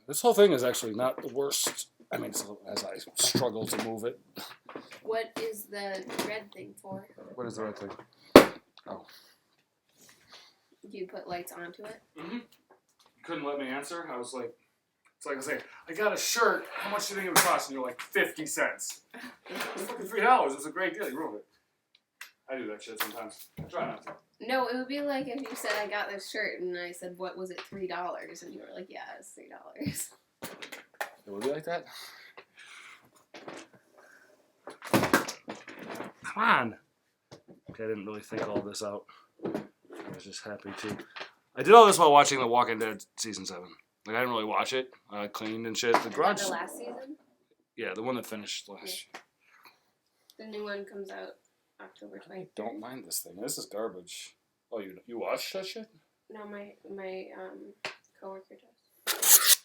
This whole thing is actually not the worst. I mean, as I struggle to move it. What is the red thing for? What is the red thing? Oh. Do you put lights onto it? Mm-hmm. Couldn't let me answer. I was like, it's like I say, I got a shirt. How much do you think it would cost? And you're like, 50 cents. Fucking $3. It was a great deal. You ruined it. I do that shit sometimes. I try not to. No, it would be like if you said I got this shirt and I said, what was it, $3? And you were like, yeah, it's $3. It would be like that? Come on. Okay, I didn't really think all this out. I was just happy to. I did all this while watching The Walking Dead season 7. Like, I didn't really watch it. I cleaned and shit. The garage. The last season? Yeah, the one that finished last year. The new one comes out October 20th. I don't mind this thing. This is garbage. Oh, you watched that shit? No, my coworker does.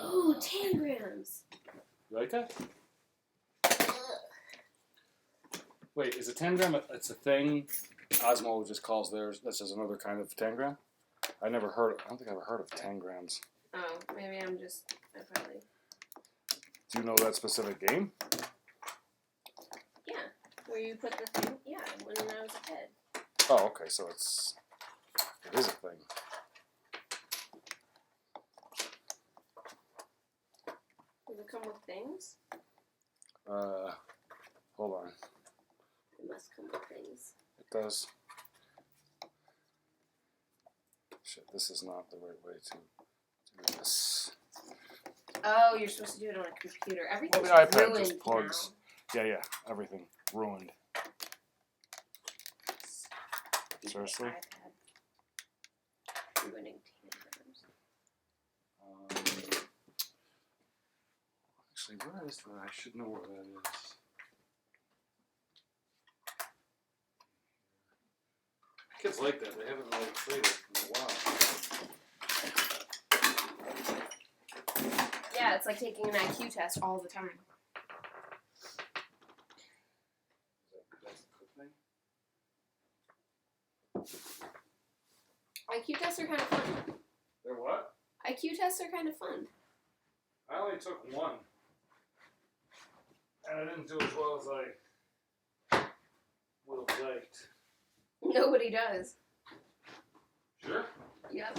Ooh, tangrams. You like that? Wait, is a tangram? It's a thing. Osmo just calls theirs. This is another kind of tangram. I don't think I've ever heard of tangrams. Oh, maybe I probably. Do you know that specific game? Yeah, where you put the thing. Yeah, when I was a kid. Oh, okay. So it is a thing. Does it come with things? Hold on. It must come with things. It does. Shit, this is not the right way to do this. Oh, you're supposed to do it on a computer. Everything's Well, the iPad ruined just plugs. now. Yeah, everything ruined. Seriously? iPad. Ruining tangrams. Actually, where is that? I should know where that is. Kids like that. They haven't really played it in a while. Yeah, it's like taking an IQ test all the time. That's a good thing? IQ tests are kind of fun. They're what? IQ tests are kind of fun. I only took one. And I didn't do as well as I would have liked. Nobody does. Sure? Yep.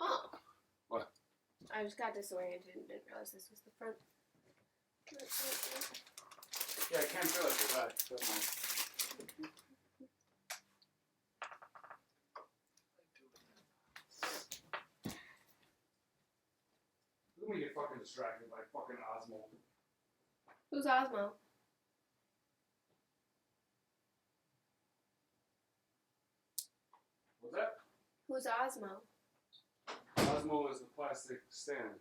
Oh. What? I just got disoriented and didn't realize this was the front. Yeah, I can't feel it for that. Let me get fucking distracted by fucking Osmo. Who's Osmo? What's that? Who's Osmo? Osmo is the plastic stand.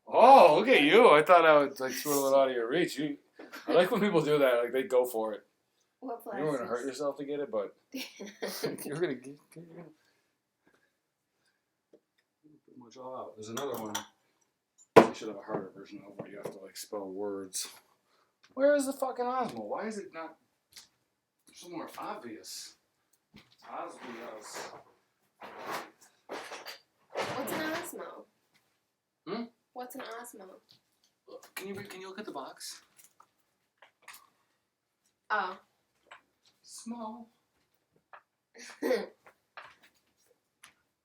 Oh, look at you. I thought I would like swirl it out of your reach. I like when people do that. Like, they go for it. What plastic? You were going to hurt yourself to get it, but you're going to get pretty much all out. There's another one. You should have a harder version of where you have to like spell words. Where is the fucking Osmo? Why is it not somewhere obvious? Osmo. What's an Osmo? Hmm? What's an Osmo? Can you look at the box? Oh. Small.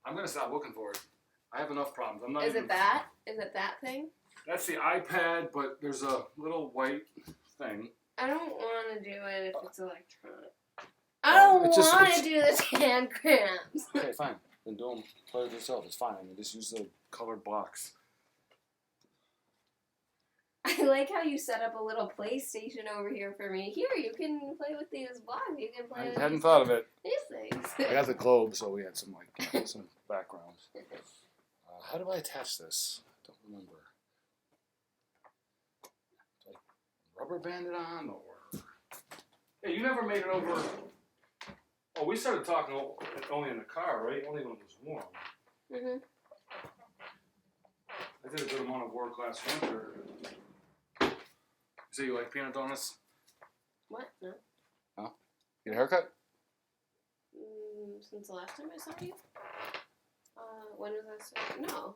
I'm gonna stop looking for it. I have enough problems. I'm not. Is it that? Is it that thing? That's the iPad, but there's a little white thing. I don't want to do it if it's electronic. I don't want to do the tangrams. Okay, fine. Then do them. Play it yourself. It's fine. I mean, just use the colored box. I like how you set up a little PlayStation over here for me. Here, you can play with these blocks. You can play with hadn't thought of it. These things. I got the globe, so we had some some background. How do I attach this? I don't remember. Do I rubber band it on, or? Hey, you never made it over. Oh, we started talking only in the car, right? Only when it was warm. Mhm. I did a good amount of work last winter. You say you like peanut donuts? What? No. Get a haircut? Since the last time I saw you? When was I? No.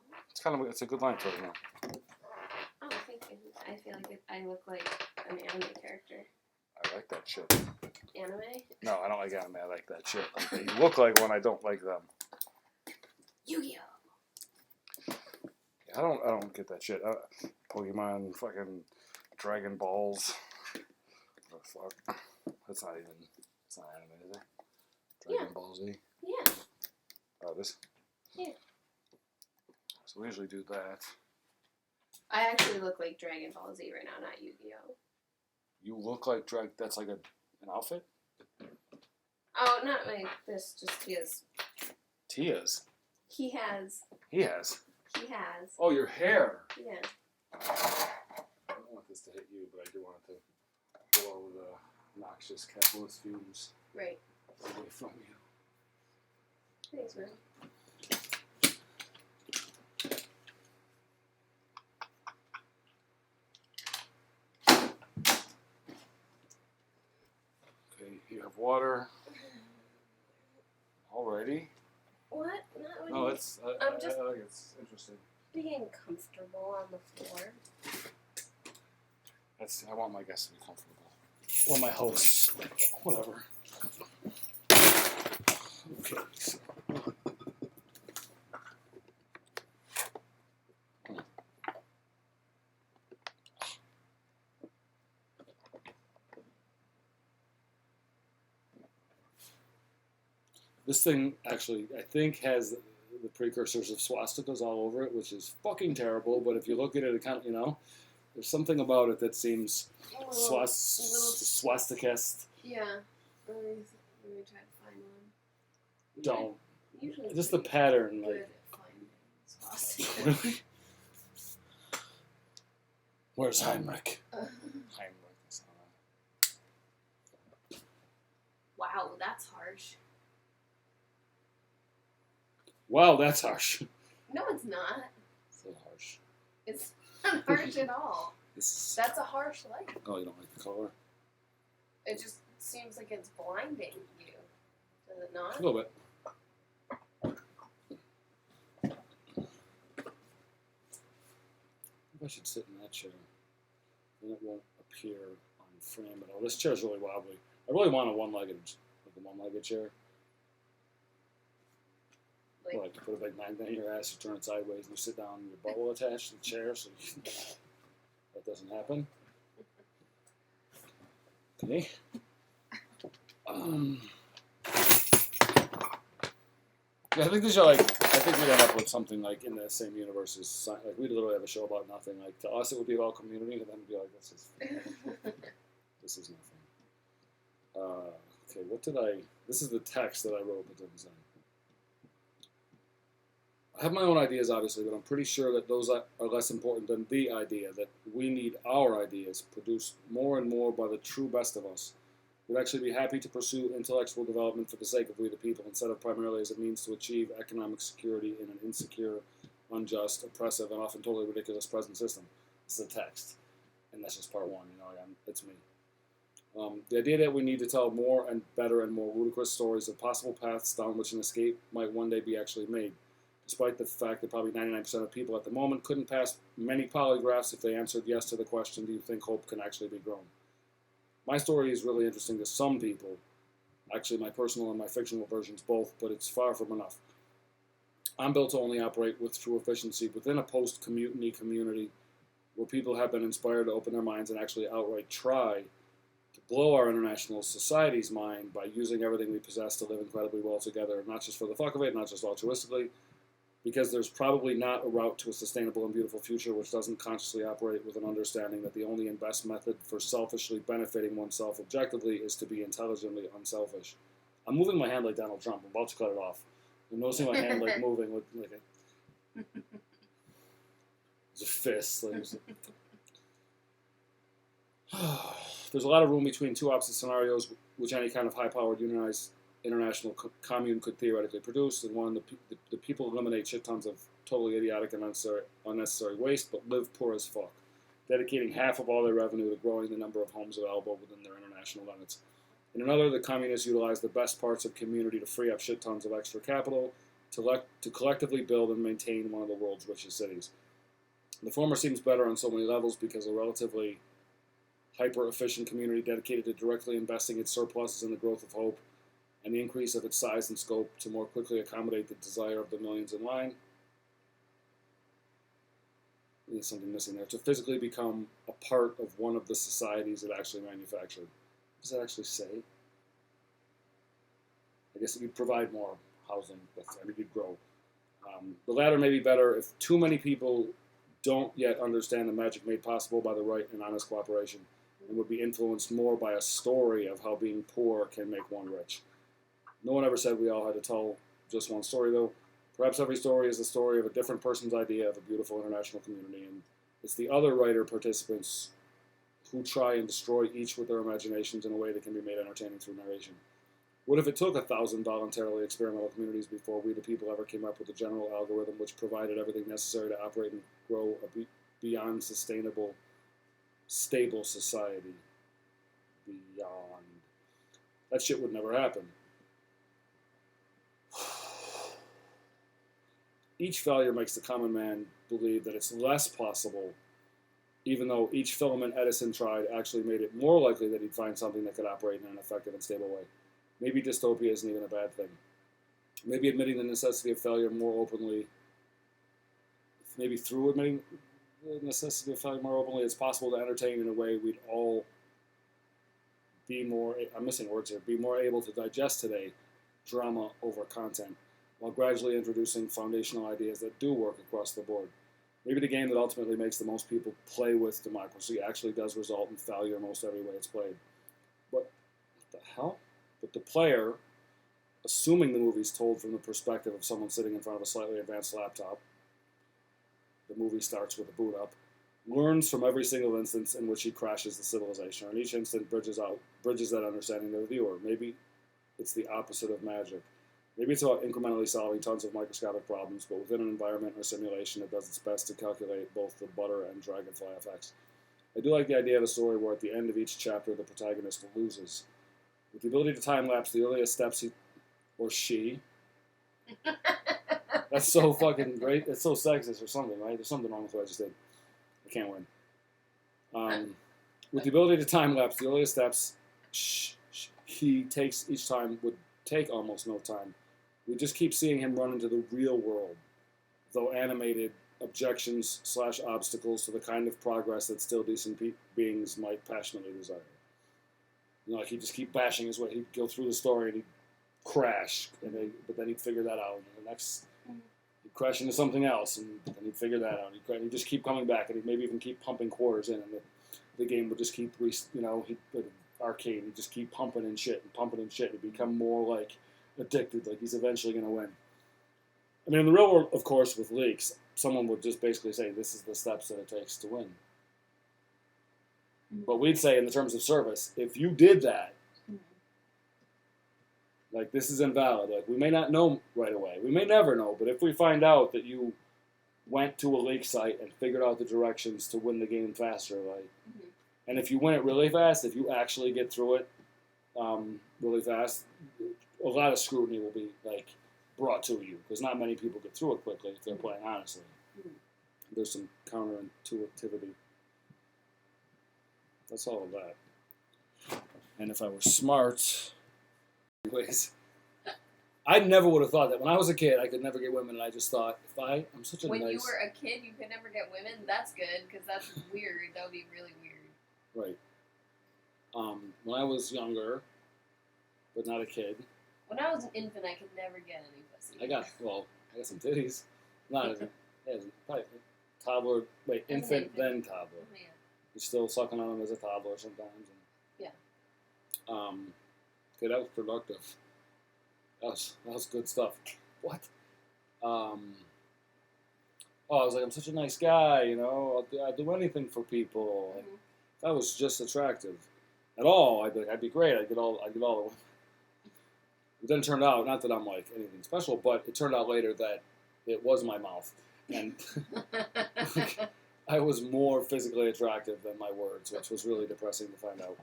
It's a good line to it now. Oh, thank you. I feel like I look like an anime character. I like that shit. Anime? No, I don't like anime. I like that shit. Like, you look like one. I don't like them. Yu-Gi-Oh! I don't get that shit. Pokemon, fucking Dragon Balls. What the fuck? It's not anime, is it? Dragon Ball Z? Yeah. Oh, this? Yeah. So we usually do that. I actually look like Dragon Ball Z right now, not Yu-Gi-Oh! You look like that's like an outfit? Oh, not like this, just his. Tia's? He has. He has. Oh, your hair. Yeah. I don't want this to hit you, but I do want it to blow the noxious capitalist fumes Right. away from you. Thanks, man. Okay, you have water. Alrighty. What? Not really. No, it's. I think it's interesting. being comfortable on the floor. I want my guests to be comfortable. Or my hosts. Whatever. Okay. So. This thing actually, I think, has the precursors of swastikas all over it, which is fucking terrible. But if you look at it, it kind of, there's something about it that seems swastikist. Yeah. Let me try to find one. Don't. Usually Just the pattern, good like. at finding swastikas. Really? Where's Heinrich? Heinrich is not. Wow, that's harsh. Wow, that's harsh. No, it's not. So harsh. It's not harsh at all. That's a harsh light. Oh, you don't like the color? It just seems like it's blinding you. Does it not? A little bit. Maybe I should sit in that chair. Then it won't appear on frame at all. This chair's really wobbly. I really want a one-legged chair. Like you put a big magnet in your ass, you turn it sideways, and you sit down, and your butt will attach to the chair, so that doesn't happen. Okay. Yeah, I think these are I think we'd end up with something like in the same universe as, like, we'd literally have a show about nothing. Like, to us, it would be about community, and then it'd be like, this is nothing. Okay, this is the text that I wrote, but didn't say. I have my own ideas, obviously, but I'm pretty sure that those are less important than the idea, that we need our ideas produced more and more by the true best of us. We'd actually be happy to pursue intellectual development for the sake of we the people, instead of primarily as a means to achieve economic security in an insecure, unjust, oppressive, and often totally ridiculous present system. This is the text, and that's just part one, it's me. The idea that we need to tell more and better and more ludicrous stories of possible paths down which an escape might one day be actually made, despite the fact that probably 99% of people at the moment couldn't pass many polygraphs if they answered yes to the question, do you think hope can actually be grown? My story is really interesting to some people, actually my personal and my fictional versions both, but it's far from enough. I'm built to only operate with true efficiency within a post-mutiny community where people have been inspired to open their minds and actually outright try to blow our international society's mind by using everything we possess to live incredibly well together, not just for the fuck of it, not just altruistically, because there's probably not a route to a sustainable and beautiful future which doesn't consciously operate with an understanding that the only and best method for selfishly benefiting oneself objectively is to be intelligently unselfish. I'm moving my hand like Donald Trump. I'm about to cut it off. I'm noticing my hand moving with it's a fist. There's a lot of room between two opposite scenarios which any kind of high-powered unionized international commune could theoretically produce. And one, the people eliminate shit tons of totally idiotic and unnecessary waste, but live poor as fuck, dedicating half of all their revenue to growing the number of homes available within their international limits. In another, the communists utilize the best parts of community to free up shit tons of extra capital to collectively build and maintain one of the world's richest cities. The former seems better on so many levels because a relatively hyper-efficient community dedicated to directly investing its surpluses in the growth of hope and the increase of its size and scope to more quickly accommodate the desire of the millions in line. There's something missing there. To physically become a part of one of the societies it actually manufactured. What does that actually say? I guess it would provide more housing. You'd grow. The latter may be better if too many people don't yet understand the magic made possible by the right and honest cooperation, and would be influenced more by a story of how being poor can make one rich. No one ever said we all had to tell just one story, though. Perhaps every story is the story of a different person's idea of a beautiful international community, and it's the other writer participants who try and destroy each with their imaginations in a way that can be made entertaining through narration. What if it took 1,000 voluntarily experimental communities before we, the people, ever came up with a general algorithm which provided everything necessary to operate and grow a beyond sustainable, stable society? Beyond. That shit would never happen. Each failure makes the common man believe that it's less possible, even though each filament Edison tried actually made it more likely that he'd find something that could operate in an effective and stable way. Maybe dystopia isn't even a bad thing. Maybe admitting the necessity of failure more openly, maybe through admitting the necessity of failure more openly, it's possible to entertain in a way we'd all be more, I'm missing words here, be more able to digest today, drama over content, while gradually introducing foundational ideas that do work across the board. Maybe the game that ultimately makes the most people play with democracy actually does result in failure most every way it's played. But what the hell? But the player, assuming the movie's told from the perspective of someone sitting in front of a slightly advanced laptop, the movie starts with a boot up, learns from every single instance in which he crashes the civilization, and each instant bridges that understanding to the viewer. Maybe it's the opposite of magic. Maybe it's about incrementally solving tons of microscopic problems, but within an environment or simulation that does its best to calculate both the butter and dragonfly effects. I do like the idea of a story where at the end of each chapter the protagonist loses. With the ability to time-lapse the earliest steps he or she... That's so fucking great. It's so sexist or something, right? There's something wrong with what I just did. I can't win. With the ability to time-lapse the earliest steps he takes each time would take almost no time. We just keep seeing him run into the real world, though animated objections/obstacles to the kind of progress that still decent beings might passionately desire. You know, like he'd just keep bashing his way. He'd go through the story and he'd crash, but then he'd figure that out. And the next, he'd crash into something else, and then he'd figure that out. He'd just keep coming back, and he'd maybe even keep pumping quarters in, and the game would just keep, arcade, he'd just keep pumping in shit. He'd become more like addicted, like he's eventually going to win. I mean, in the real world, of course, with leaks, someone would just basically say, this is the steps that it takes to win. But we'd say, in the terms of service, if you did that, like, this is invalid. Like, we may not know right away. We may never know, but if we find out that you went to a leak site and figured out the directions to win the game faster, like, and if you win it really fast, if you actually get through it really fast, a lot of scrutiny will be, like, brought to you, because not many people get through it quickly if they're playing honestly. There's some counterintuitivity. That's all of that. And if I were smart... Anyways, I never would have thought that. When I was a kid, I could never get women, and I just thought, I'm such a When nice... you were a kid, you could never get women? That's good, because that's weird. That would be really weird. Right. When I was younger, but not a kid... When I was an infant, I could never get any pussy. I got some titties. Not as probably toddler, infant, then toddler. Oh, yeah. You're still sucking on them as a toddler sometimes. And, okay, that was productive. That was good stuff. What? I was like, I'm such a nice guy, you know. I'll do anything for people. And that was just attractive. At all, I'd be great. I'd get all the women. But then it turned out, not that I'm like anything special, but it turned out later that it was my mouth. And I was more physically attractive than my words, which was really depressing to find out.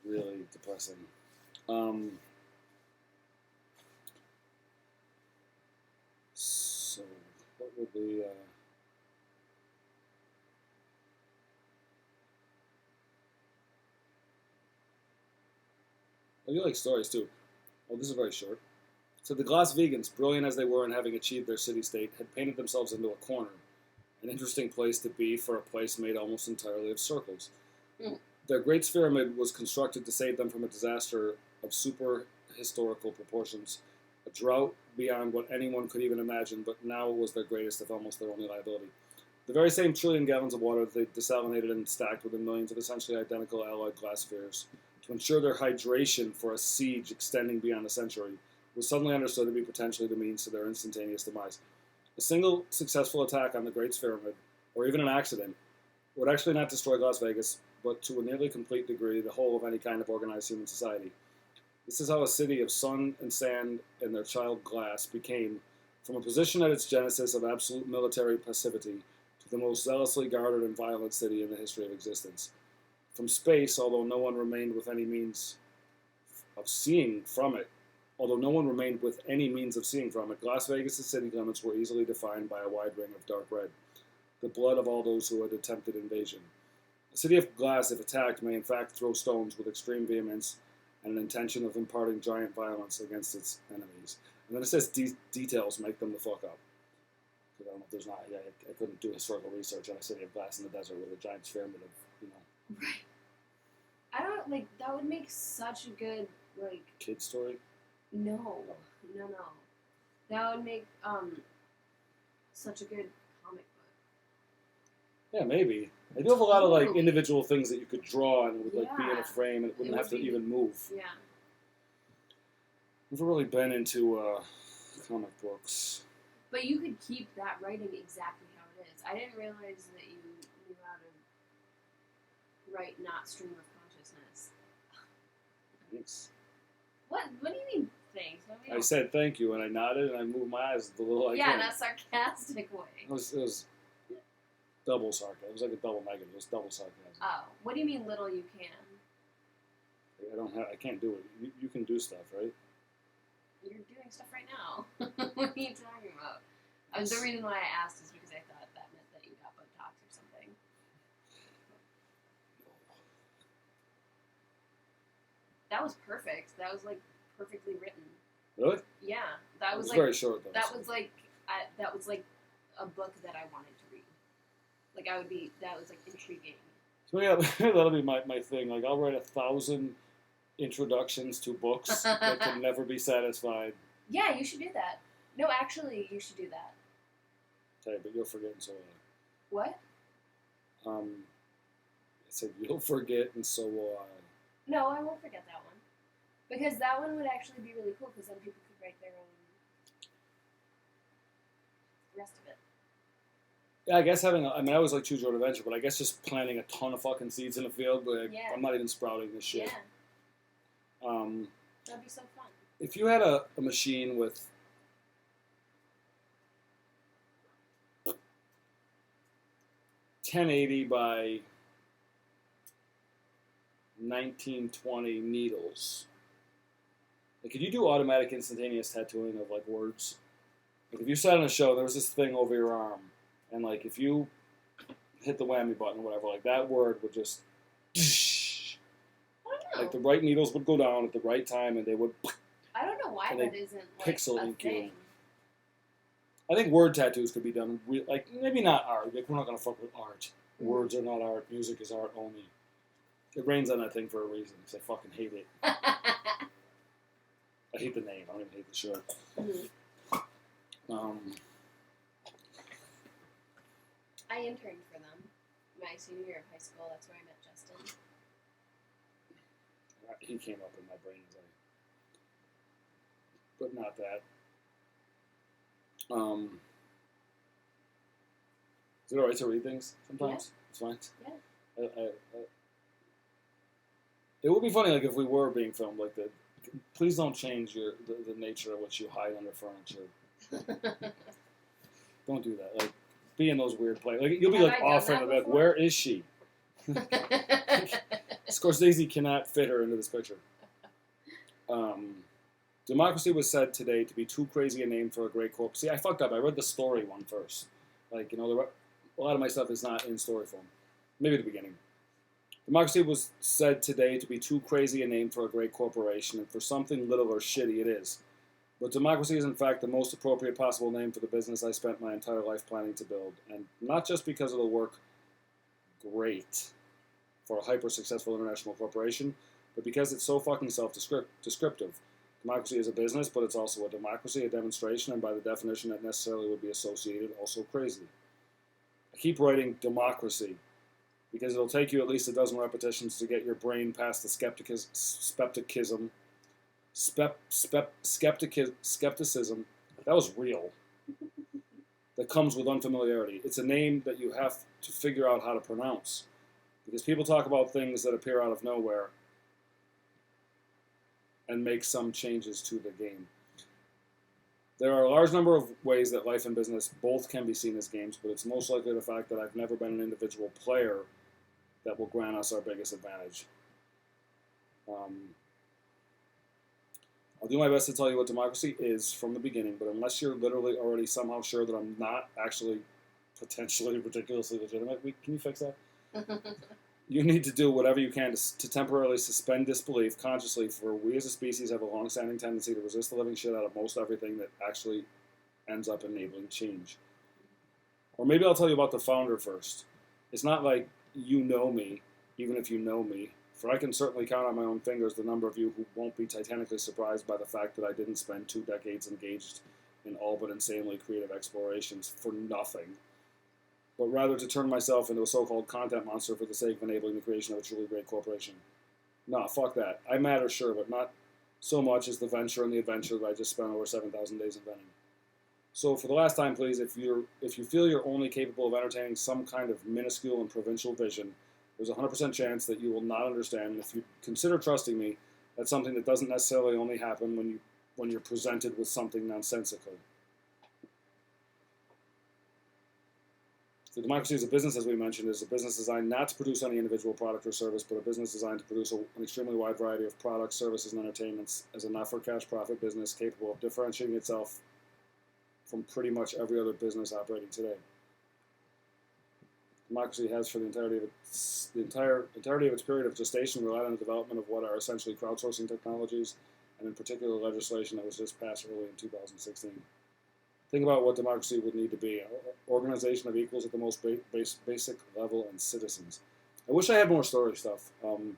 Really depressing. So, what would be... I do like stories, too. Oh, this is very short. So the Glass Vegans, brilliant as they were in having achieved their city-state, had painted themselves into a corner. An interesting place to be for a place made almost entirely of circles. Mm. Their great pyramid was constructed to save them from a disaster of super historical proportions, a drought beyond what anyone could even imagine, but now it was their greatest, if almost their only liability. The very same trillion gallons of water they desalinated and stacked within millions of essentially identical alloyed glass spheres to ensure their hydration for a siege extending beyond a century was suddenly understood to be potentially the means to their instantaneous demise. A single successful attack on the Great Pyramid, or even an accident, would actually not destroy Las Vegas, but to a nearly complete degree the whole of any kind of organized human society. This is how a city of sun and sand and their child glass became, from a position at its genesis of absolute military passivity, to the most zealously guarded and violent city in the history of existence. From space, although no one remained with any means of seeing from it, Las Vegas' city limits were easily defined by a wide ring of dark red, the blood of all those who had attempted invasion. A city of glass, if attacked, may in fact throw stones with extreme vehemence and an intention of imparting giant violence against its enemies. And then it says details make them the fuck up. I don't know if there's not. I couldn't do historical research on a city of glass in the desert with a giant pyramid of, Right. I don't like that would make such a good kid story. No. That would make such a good comic book. Yeah, maybe. I do have a lot of individual things that you could draw and it would be in Yeah. a frame and it wouldn't have to even move. Yeah. Never really been into comic books. But you could keep that writing exactly how it is. I didn't realize that you knew how to write not stream of consciousness. Thanks. What do you mean thanks? I said thank you and I nodded and I moved my eyes the little I yeah, can. in a sarcastic way. It was double sarcasm. It was like a double negative. It was double sarcasm. Oh, what do you mean little you can? I can't do it. You can do stuff, right? You're doing stuff right now. What are you talking about? The reason why I asked is because I thought that meant that you got Botox or something. That was perfect. That was perfectly written. Really? Yeah, that was very short though. That was like a book that I wanted to read. That was intriguing. So yeah, that'll be my thing. I'll write 1,000 introductions to books that can never be satisfied. Yeah, you should do that. No, actually, you should do that. Okay, but you'll forget and so will What? I. I said you'll forget and so will I. No, I won't forget that one. Because that one would actually be really cool, because then people could write their own rest of it. Yeah, I guess I always like Choose Your Own Adventure, but I guess just planting a ton of fucking seeds in a field, Yeah. I'm not even sprouting this shit. Yeah, that'd be so fun. If you had a machine with 1080 by 1920 needles, could you do automatic instantaneous tattooing of words? If you sat on a show, there was this thing over your arm, and if you hit the whammy button or whatever, that word would just I don't know. the right needles would go down at the right time, and they would. I don't know why and that isn't pixel a ink you. thing. I think word tattoos could be done, maybe not art. We're not gonna fuck with art. Words are not art. Music is art only. It rains on that thing for a reason, because I fucking hate it. I hate the name. I don't even hate the shirt. I interned for them my senior year of high school. That's where I met Justin. He came up in my brain, but not that. Is it alright to read things sometimes? Yeah. It's fine. Yeah. It would be funny, if we were being filmed, please don't change the nature of what you hide under furniture. Don't do that. Like, be in those weird places. Like, you'll be Have like I done offering, that like, before? where is she? Scorsese cannot fit her into this picture. Democracy was said today to be too crazy a name for a great corp. See, I fucked up. I read the story one first. Like, a lot of my stuff is not in story form. Maybe the beginning. Democracy was said today to be too crazy a name for a great corporation, and for something little or shitty it is. But democracy is in fact the most appropriate possible name for the business I spent my entire life planning to build. And not just because it'll work great for a hyper-successful international corporation, but because it's so fucking self-descriptive. Democracy is a business, but it's also a democracy, a demonstration, and by the definition that necessarily would be associated, also crazy. I keep writing democracy because it'll take you at least a dozen repetitions to get your brain past the skepticism. That was real. That comes with unfamiliarity. It's a name that you have to figure out how to pronounce. Because people talk about things that appear out of nowhere and make some changes to the game. There are a large number of ways that life and business both can be seen as games, but it's most likely the fact that I've never been an individual player that will grant us our biggest advantage. I'll do my best to tell you what democracy is from the beginning, but unless you're literally already somehow sure that I'm not actually potentially ridiculously legitimate, can you fix that? You need to do whatever you can to temporarily suspend disbelief consciously, for we as a species have a long-standing tendency to resist the living shit out of most everything that actually ends up enabling change. Or maybe I'll tell you about the founder first. It's not like you know me, even if you know me, for I can certainly count on my own fingers the number of you who won't be titanically surprised by the fact that I didn't spend 2 decades engaged in all but insanely creative explorations for nothing, but rather to turn myself into a so-called content monster for the sake of enabling the creation of a truly great corporation. Nah, fuck that. I matter, sure, but not so much as the venture and the adventure that I just spent over 7,000 days inventing. So for the last time, please, if you feel you're only capable of entertaining some kind of minuscule and provincial vision, there's a 100% chance that you will not understand. And if you consider trusting me, that's something that doesn't necessarily only happen when you're presented with something nonsensical. So democracy as a business, as we mentioned, is a business designed not to produce any individual product or service, but a business designed to produce an extremely wide variety of products, services, and entertainments as a not-for-cash profit business capable of differentiating itself from pretty much every other business operating today. Democracy has, for the entirety of its period of gestation, relied on the development of what are essentially crowdsourcing technologies, and in particular legislation that was just passed early in 2016. Think about what democracy would need to be: an organization of equals at the most basic level and citizens. I wish I had more story stuff. You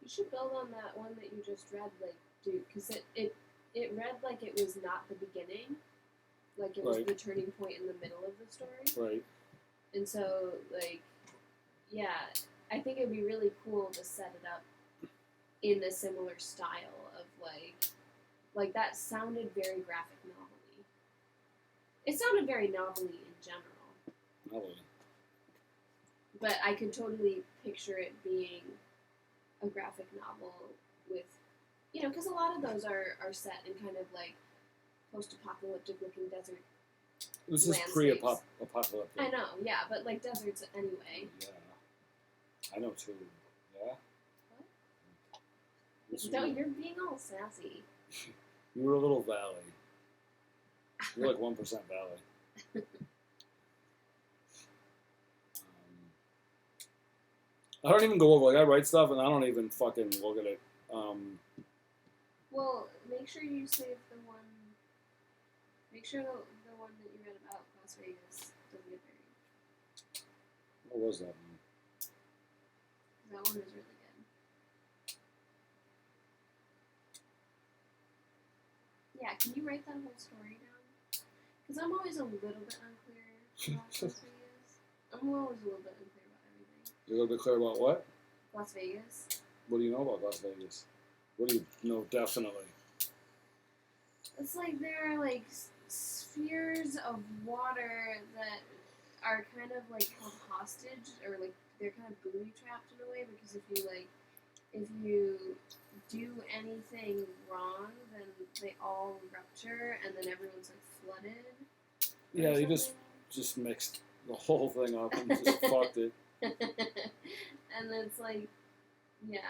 should build on that one that you just read, like, dude, because it read like it was not the beginning, like it was Right. the turning point in the middle of the story. Right. And so, like, yeah, I think it'd be really cool to set it up in a similar style of, like that sounded very graphic novel-y. It sounded very novel-y in general. Probably. But I could totally picture it being a graphic novel with, because a lot of those are set in kind of like post-apocalyptic looking desert. This is Landscapes. pre-apocalyptic. I know, yeah, but like deserts anyway. Yeah. I know too. Yeah? What? No, you're being all sassy. You were a little valley. You're like 1% valley. I don't even go over, like, I write stuff and I don't even fucking look at it. Well, make sure you save the one. Make sure the one that you read about Las Vegas doesn't get buried. What was that one? That one is really good. Yeah, can you write that whole story down? Because I'm always a little bit unclear about Las Vegas. I'm always a little bit unclear about everything. You're a little bit clear about what? Las Vegas. What do you know about Las Vegas? What do you know definitely? It's like there are like spheres of water that are kind of like held hostage, or like they're kind of booby trapped in a way because if you do anything wrong, then they all rupture and then everyone's like flooded. Yeah, or you something. just mixed the whole thing up and just fucked it. And it's like, yeah,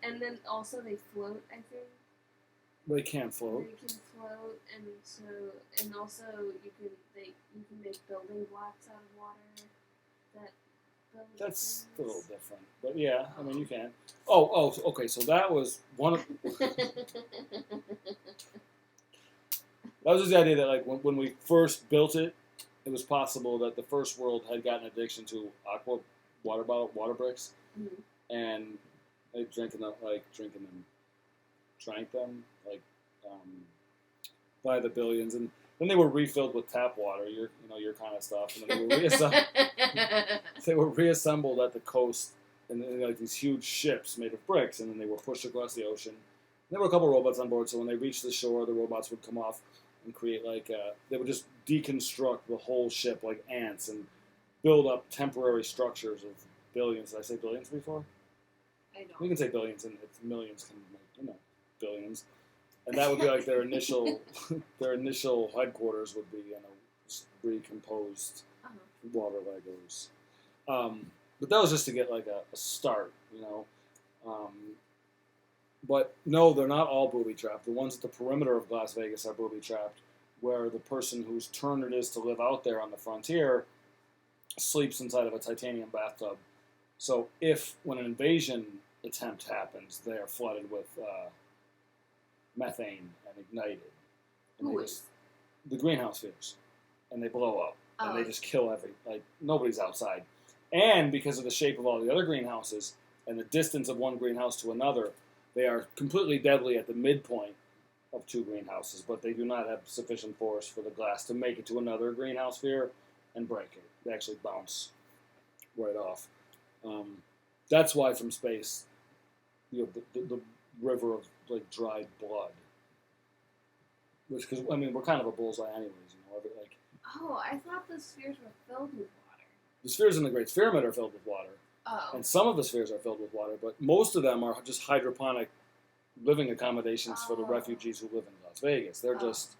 and then also they float. I think They can't float. they can float, and also you can make building blocks out of water. That build That's a things. little different, but yeah, I mean you can. Oh, okay. So that was one of that was just the idea that like when we first built it, it was possible that the first world had gotten addiction to aqua water bricks, Mhm. and they drank them by the billions, and then they were refilled with tap water, your kind of stuff, and then they were reassembled at the coast in like these huge ships made of bricks, and then they were pushed across the ocean. And there were a couple robots on board, so when they reached the shore, the robots would come off and create they would just deconstruct the whole ship like ants and build up temporary structures of billions. Did I say billions before? I don't. We can say billions, and it's millions can billions, and that would be like their initial headquarters would be recomposed Uh-huh. water Legos. But that was just to get like a start, But no, they're not all booby trapped. The ones at the perimeter of Las Vegas are booby trapped, where the person whose turn it is to live out there on the frontier sleeps inside of a titanium bathtub. So when an invasion attempt happens, they are flooded with methane and ignited. And Who is? the greenhouse spheres, and they blow up, and they Oh. just kill nobody's outside. And because of the shape of all the other greenhouses and the distance of one greenhouse to another, they are completely deadly at the midpoint of two greenhouses, but they do not have sufficient force for the glass to make it to another greenhouse sphere and break it. They actually bounce right off. That's why from space, you have the river of like dried blood. Which, because we're kind of a bullseye anyways. Oh, I thought the spheres were filled with water. The spheres in the Great Pyramid are filled with water, Oh. and some of the spheres are filled with water, but most of them are just hydroponic living accommodations for the Oh. refugees who live in Las Vegas. They're Oh. just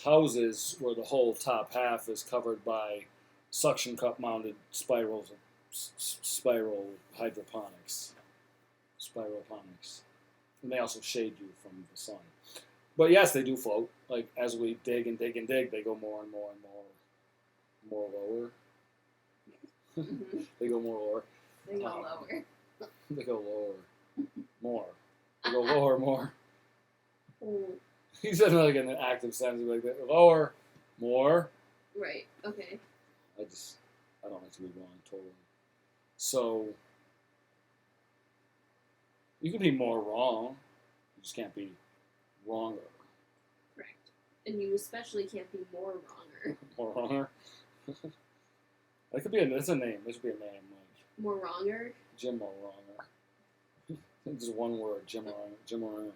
houses where the whole top half is covered by suction cup mounted spirals of spiral hydroponics. Spiroponics. And they also shade you from the sun. But yes, they do float. Like as we dig and dig and dig, they go more and more and more lower. Mhm. They go more lower. They go Um, lower. They go lower. More. They go lower more. Oh. He said like in an active sense, like that. Lower, more. Right. Okay. I don't like to be wrong totally. So you can be more wrong. You just can't be wronger. Correct. And you especially can't be more wronger. More wronger. That could be that's a name. This should be a name like More wronger? Jim Wronger. Just one word, Jim Wronger.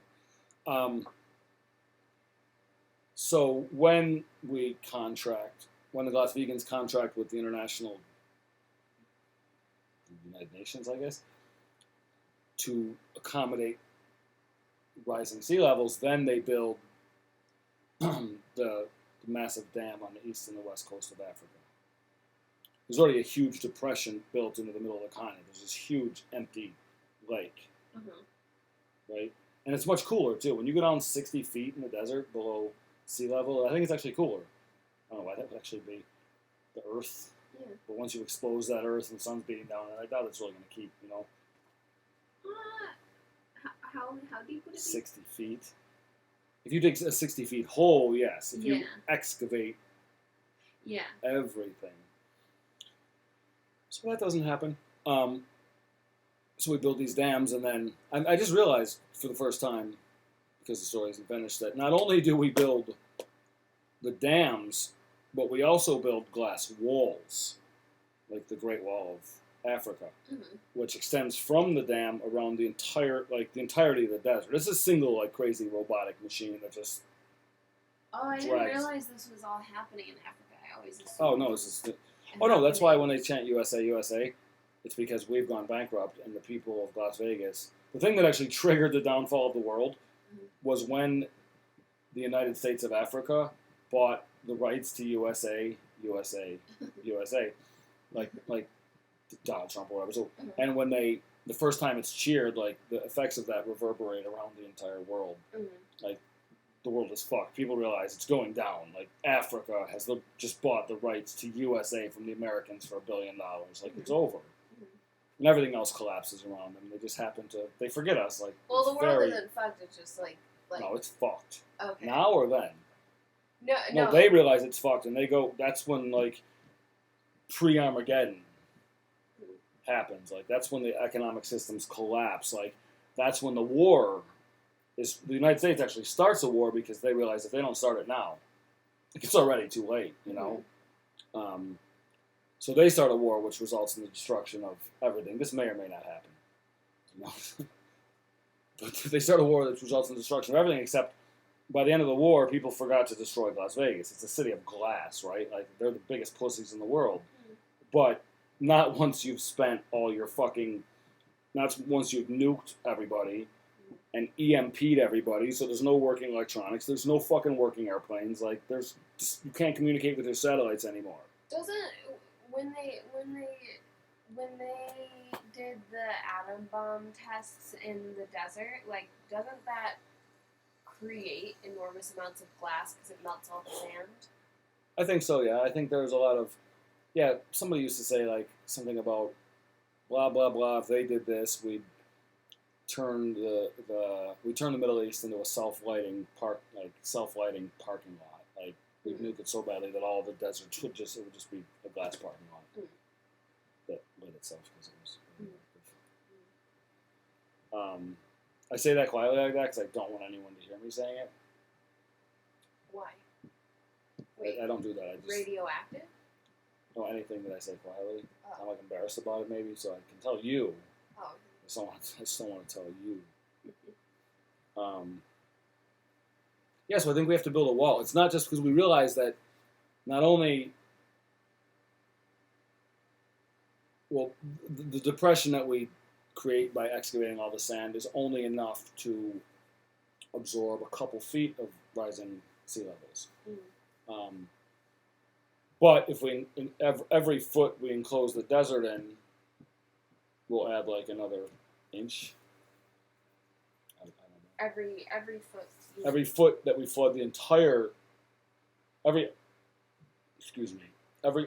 So when the Las Vegans contract with the United Nations, I guess, to accommodate rising sea levels, then they build the massive dam on the east and the west coast of Africa. There's already a huge depression built into the middle of the continent. There's this huge empty lake, Uh-huh. right? And it's much cooler too. When you go down 60 feet in the desert below sea level, I think it's actually cooler. I don't know why that would actually be the Earth. Yeah. But once you expose that Earth and the sun's beating down, I doubt it's really going to keep, How deep would it be? 60 feet. If you dig a 60 feet hole, yes. If you Yeah. excavate Yeah. everything. So that doesn't happen. So we build these dams, and then I just realized for the first time, because the story isn't finished, that not only do we build the dams, but we also build glass walls, like the Great Wall of Africa, Mhm. which extends from the dam around the entirety of the desert. This is a single crazy robotic machine that just. Oh, I didn't Drags. realize this was all happening in Africa. I always assumed. Oh no, this is. it Oh no, that's why happened when they chant USA USA, it's because we've gone bankrupt, and the people of Las Vegas. The thing that actually triggered the downfall of the world was when the United States of Africa bought the rights to USA, like Donald Trump or whatever. So, and when the first time it's cheered, like the effects of that reverberate around the entire world. Like the world is fucked. People realize it's going down. Like Africa has just bought the rights to USA from the Americans for $1 billion. Like it's over. And everything else collapses around them. They just happen to, they forget us. Like, well, the world isn't fucked. It's just like no, it's fucked. Okay. Now or then? No. They realize it's fucked, and they go. That's when like pre-Armageddon happens. Like that's when the economic systems collapse. Like that's when the war is. The United States actually starts a war because they realize if they don't start it now, it's already too late. You know. So they start a war, which results in the destruction of everything. This may or may not happen. You know? But they start a war that results in the destruction of everything, except by the end of the war, people forgot to destroy Las Vegas. It's a city of glass, right? Like, they're the biggest pussies in the world. But not once you've spent all your fucking... Not once you've nuked everybody and EMP'd everybody, so there's no working electronics. There's no fucking working airplanes. Like, you can't communicate with your satellites anymore. Doesn't... When they did the atom bomb tests in the desert, like, doesn't that create enormous amounts of glass because it melts all the sand? I think so, yeah. I think there's a lot of... Yeah, somebody used to say, like, something about blah, blah, blah. If they did this, we'd turn the Middle East into a self-lighting parking lot. Like, we'd nuke it so badly that all the desert would just be a glass parking lot that lit itself because it was. I say that quietly like that because I don't want anyone to hear me saying it. Why? Wait, I don't do that. I just radioactive? know anything that I say quietly. I'm like embarrassed about it maybe, so I can tell you. Oh. I just don't want to tell you. Yeah, so I think we have to build a wall. It's not just because we realize that not only, well, the depression that we create by excavating all the sand is only enough to absorb a couple feet of rising sea levels. But if we, in every foot we enclose the desert in, we'll add like another inch. I don't know. Every foot. Every foot that we flood the entire, every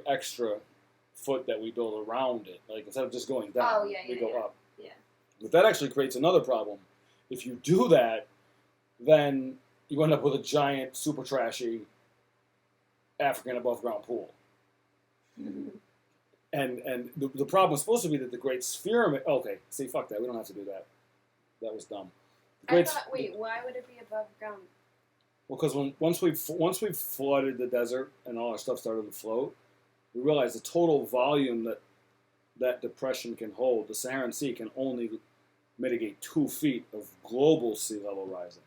extra foot that we build around it, like instead of just going down, we go up. Yeah. But that actually creates another problem. If you do that, then you end up with a giant, super trashy African above ground pool. And the problem was supposed to be that the Great Sphere. Okay, see, fuck that. We don't have to do that. That was dumb. Why would it be above ground? Well, because once we flooded the desert and all our stuff started to float, we realized the total volume that depression can hold, the Saharan Sea can only mitigate 2 feet of global sea level rising,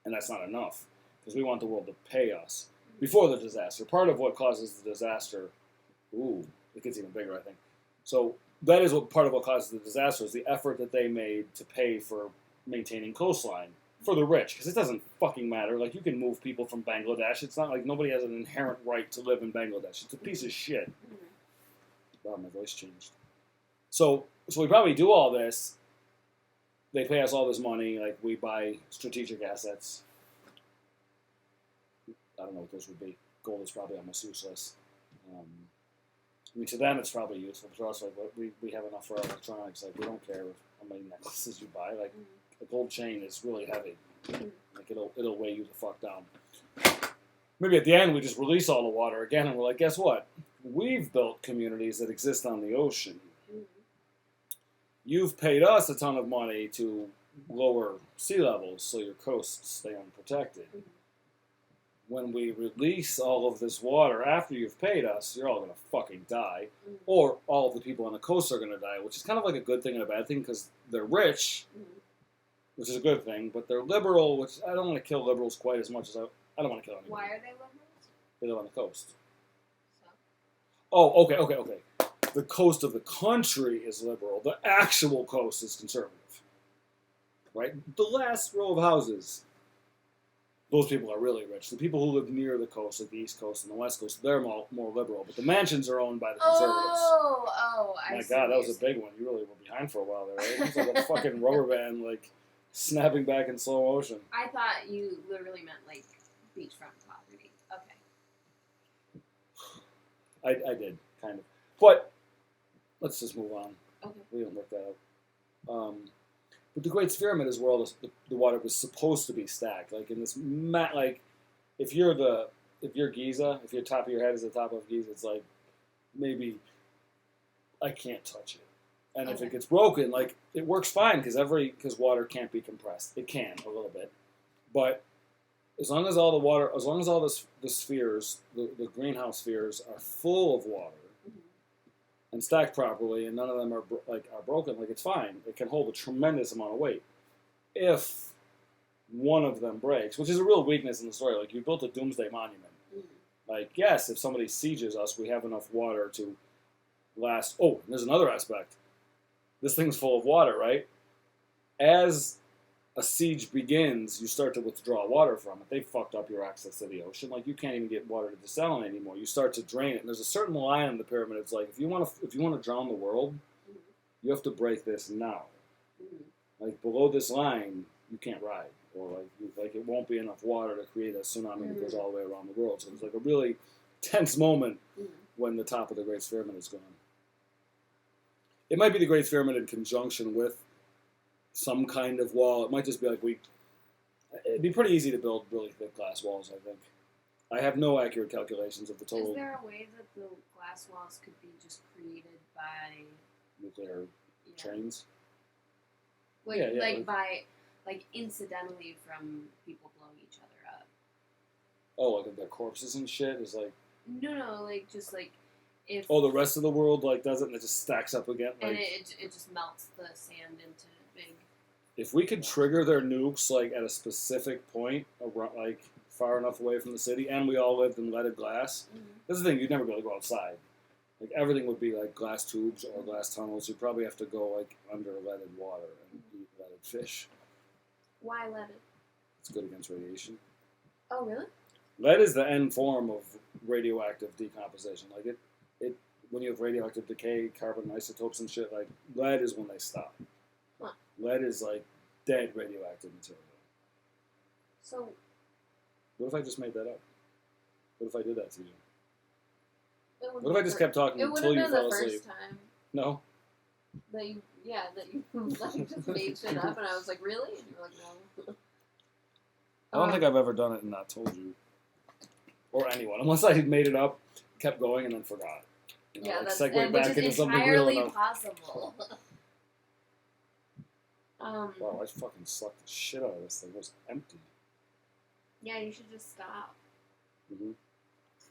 and that's not enough because we want the world to pay us before the disaster. Part of what causes the disaster, it gets even bigger, I think. So that is what part of what causes the disaster is the effort that they made to pay for maintaining coastline for the rich, because it doesn't fucking matter. Like, you can move people from Bangladesh. It's not like nobody has an inherent right to live in Bangladesh. It's a piece of shit. Wow, my voice changed. So we probably do all this. They pay us all this money. Like, we buy strategic assets. I don't know what those would be. Gold is probably almost useless. I mean, to them it's probably useful. To us, like, we have enough for our electronics. Like, we don't care how many necklaces you buy. Like, a gold chain is really heavy. Like, it'll weigh you the fuck down. Maybe at the end we just release all the water again, and we're like, guess what? We've built communities that exist on the ocean. You've paid us a ton of money to lower sea levels so your coasts stay unprotected. When we release all of this water after you've paid us, you're all going to fucking die. Or all of the people on the coast are going to die, which is kind of like a good thing and a bad thing because they're rich, which is a good thing, but they're liberal, which I don't want to kill liberals quite as much as I don't want to kill anyone. Why are they liberals? They live on the coast. So? Oh, okay. the coast of the country is liberal. The actual coast is conservative. Right? The last row of houses, those people are really rich. The people who live near the coast, like the East Coast and the West Coast, they're more liberal. But the mansions are owned by the conservatives. I My see God, what that was you're a big one. You really were behind for a while there, right? It was like a fucking rubber band, like, snapping back in slow motion. I thought you literally meant, like, beachfront property. Okay. I did, kind of. But, let's just move on. Okay. We didn't look that up. But the Great Pyramid is where all the water was supposed to be stacked. Like, in this, like, if you're Giza, if your top of your head is the top of Giza, it's like, maybe I can't touch it. And if it gets broken, like, it works fine because water can't be compressed. It can a little bit, but as long as all the spheres, the greenhouse spheres, are full of water and stacked properly, and none of them are broken, like, it's fine. It can hold a tremendous amount of weight. If one of them breaks, which is a real weakness in the story, like, you built a doomsday monument. Like, yes, if somebody sieges us, we have enough water to last. Oh, and there's another aspect. This thing's full of water, right? As a siege begins, you start to withdraw water from it. They fucked up your access to the ocean. Like, you can't even get water to desalinate anymore. You start to drain it. And there's a certain line in the pyramid. It's like, if you want to drown the world, you have to break this now. Like, below this line, you can't ride. Or, like it won't be enough water to create a tsunami that goes all the way around the world. So it's like a really tense moment when the top of the Great Pyramid is gone. It might be the Great Pyramid in conjunction with some kind of wall. It might just be like it'd be pretty easy to build really thick glass walls, I think. I have no accurate calculations of the total. Is there a way that the glass walls could be just created by nuclear trains? Like incidentally from people blowing each other up. Oh, like their corpses and shit is like. No, like just like if. Oh, the rest of the world like does it, and it just stacks up again. Like, and it just melts the sand into big. If we could trigger their nukes like at a specific point, like far enough away from the city, and we all lived in leaded glass, this is the thing: you'd never be able to go outside. Like, everything would be like glass tubes or glass tunnels. You'd probably have to go like under leaded water and eat leaded fish. Why leaded? It's good against radiation. Oh, really? Lead is the end form of radioactive decomposition. Like it when you have radioactive decay, carbon isotopes and shit, like lead is when they stop. Huh. Lead is like dead radioactive material. So. What if I just made that up? What if I did that to you? What if I just kept talking until you fell asleep? It would have been the first time. No? That you like, just made shit up, and I was like, really? And you were like, no. I don't think I've ever done it and not told you. Or anyone. Unless I had made it up, kept going, and then forgot. You know, yeah, like that's segue back into something real enough. possible. Wow, I fucking sucked the shit out of this thing. It was empty. Yeah, you should just stop.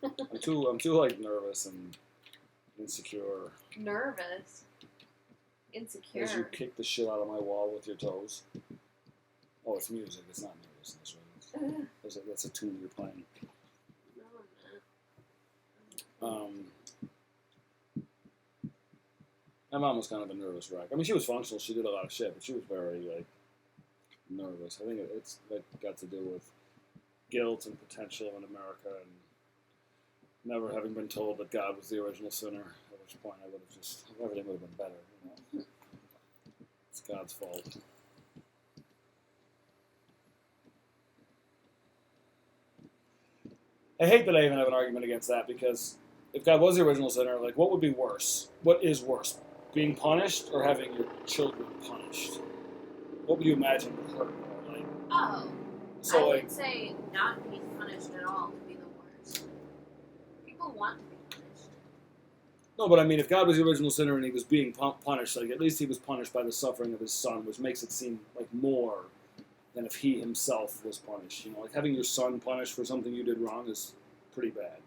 I'm too like nervous and insecure. Nervous? Insecure? As you kick the shit out of my wall with your toes. Oh, it's music. It's not nervousness, right? That's a tune you're playing. No, I'm not. My mom was kind of a nervous wreck. I mean, she was functional. She did a lot of shit, but she was very like nervous. I think it's like got to do with guilt and potential in America, and never having been told that God was the original sinner. At which point, I would have just everything would have been better. You know? It's God's fault. I hate that I even have an argument against that, because if God was the original sinner, like, what would be worse? What is worse? Being punished or having your children punished? What would you imagine would hurt more? Like, I would say not being punished at all would be the worst. People want to be punished. No, but I mean, if God was the original sinner and he was being punished, like, at least he was punished by the suffering of his son, which makes it seem like more than if he himself was punished. You know, like, having your son punished for something you did wrong is pretty bad.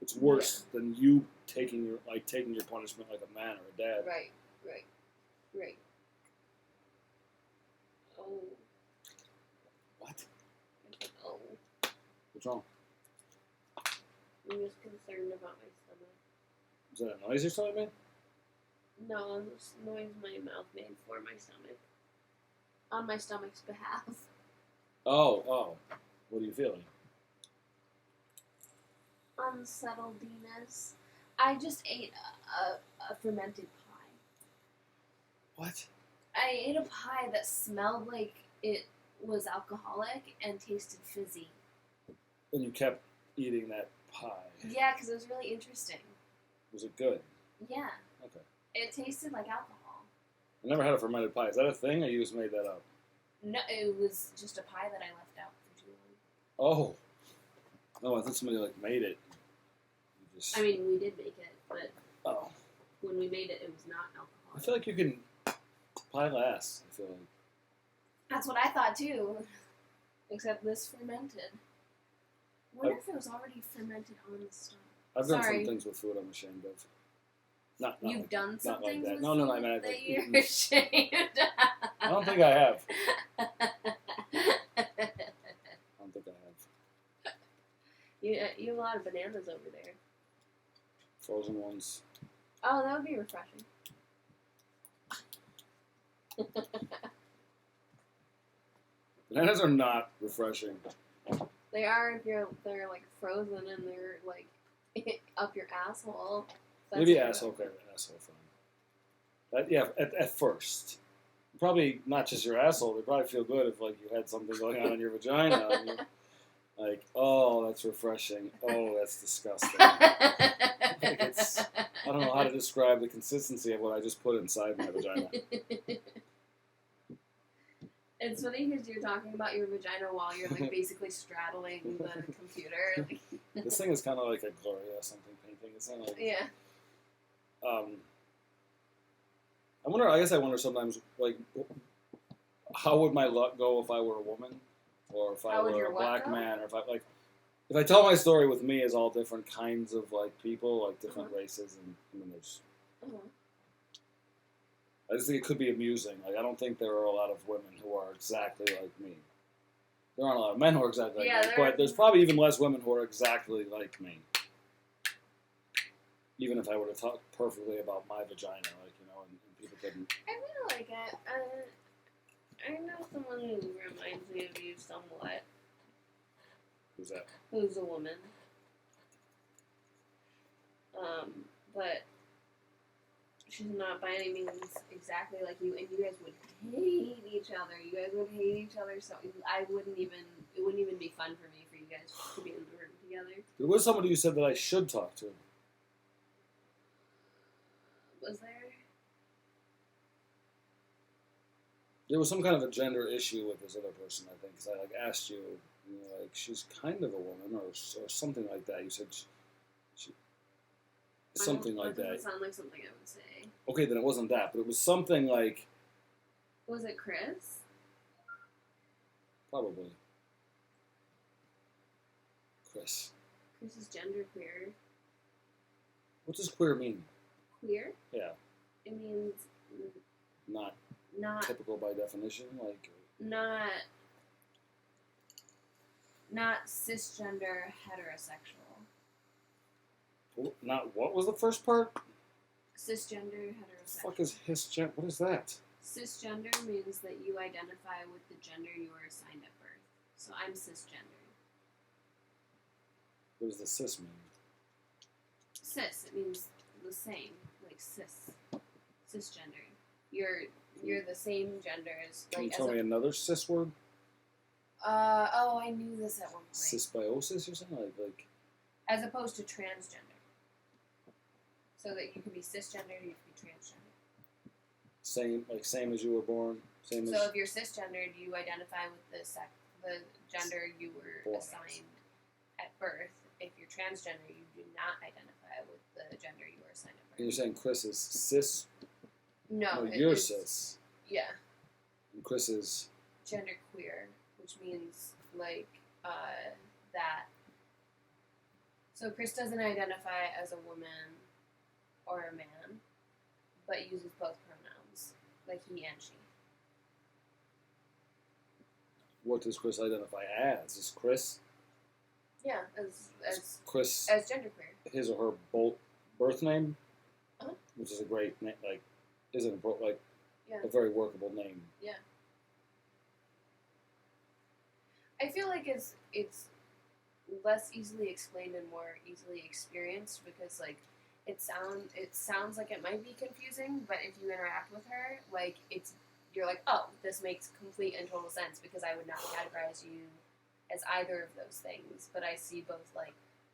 It's worse than you taking your punishment like a man or a dad. Right. Oh. What? Oh. What's wrong? I'm just concerned about my stomach. Is that a noise you're telling me? No, this noise my mouth made for my stomach. On my stomach's behalf. Oh. What are you feeling? Unsettledness. I just ate a fermented pie. What? I ate a pie that smelled like it was alcoholic and tasted fizzy. And you kept eating that pie. Yeah, because it was really interesting. Was it good? Yeah. Okay. It tasted like alcohol. I never had a fermented pie. Is that a thing, or you just made that up? No, it was just a pie that I left out for too long. Oh. No, I thought somebody made it. You just... I mean, we did make it, but Oh. when we made it, it was not alcohol. I feel like you can pie lasts. I feel like. That's what I thought too. Except this fermented. I wonder if it was already fermented on the stove. I've done Sorry. some things with food I'm ashamed of. Not You've like, done some not like things that. with No, I food mean, I've that like you're eaten. ashamed of. I don't think I have. I don't think I have. You have a lot of bananas over there. Frozen ones. Oh, that would be refreshing. Bananas are not refreshing. They are if they're like frozen and they're like up your asshole. That's Maybe good. asshole, okay, asshole fine. Yeah, at first. Probably not just your asshole. They probably feel good if like you had something going on in your vagina. And you're like, oh, that's refreshing. Oh, that's disgusting. Like it's, I don't know how to describe the consistency of what I just put inside my vagina. It's funny because you're talking about your vagina while you're like basically straddling the computer. Like, This thing is kind of like a Gloria something painting. It's not like yeah. I guess I wonder sometimes, like, how would my luck go if I were a woman, or if I How would were your a what black go? man, or if I tell my story with me as all different kinds of like people, like different races, and I mean, Uh-huh. I just think it could be amusing. Like, I don't think there are a lot of women who are exactly like me. There aren't a lot of men who are exactly Yeah, like me, there- but there's probably even less women who are exactly like me. Even if I were to talk perfectly about my vagina, like, you know, and people couldn't. I really like it. I know someone who reminds me of you somewhat. Who's that? Who's a woman. But she's not by any means exactly like you, and you guys would hate each other. You guys would hate each other, so it wouldn't even be fun for me for you guys to be in the room together. There was somebody who said that I should talk to. Was there? There was some kind of a gender issue with this other person, I think, because I asked you, like, she's kind of a woman, or something like that. You said something like That that. doesn't sound like something I would say. Okay, then it wasn't that, but it was something like, Was it Chris? probably. Chris. Chris is genderqueer. What does queer mean? Queer? Yeah, It means not not typical by definition, like. not cisgender heterosexual. Not what was the first part? Cisgender What the heterosexual. fuck is hisgen? What is that? Cisgender means that you identify with the gender you were assigned at birth. So I'm cisgender. What does the cis mean? Cis, it means the same, like cis. Cisgender. You're the same gender as Can you like tell me another cis word? oh, I knew this at one point. Cisbiosis or something like. As opposed to transgender. So that you can be cisgender, you can be transgender. Same as you were born. Same So as. if you're cisgendered, you identify with the gender you were Born. assigned at birth. If you're transgender, you do not identify with the gender you were assigned at You're birth. saying Chris is cis. No, You're it's- cis. Yeah, And Chris is. genderqueer, which means like that. So Chris doesn't identify as a woman or a man, but uses both pronouns, like he and she. What does Chris identify as? Is Chris? Yeah, as Chris genderqueer. his or her birth name? which is a great name. Like, isn't like Yeah. a very workable name. I feel like it's less easily explained and more easily experienced because like it sounds like it might be confusing, but if you interact with her, like you're like, oh, this makes complete and total sense because I would not categorize you as either of those things, but I see both like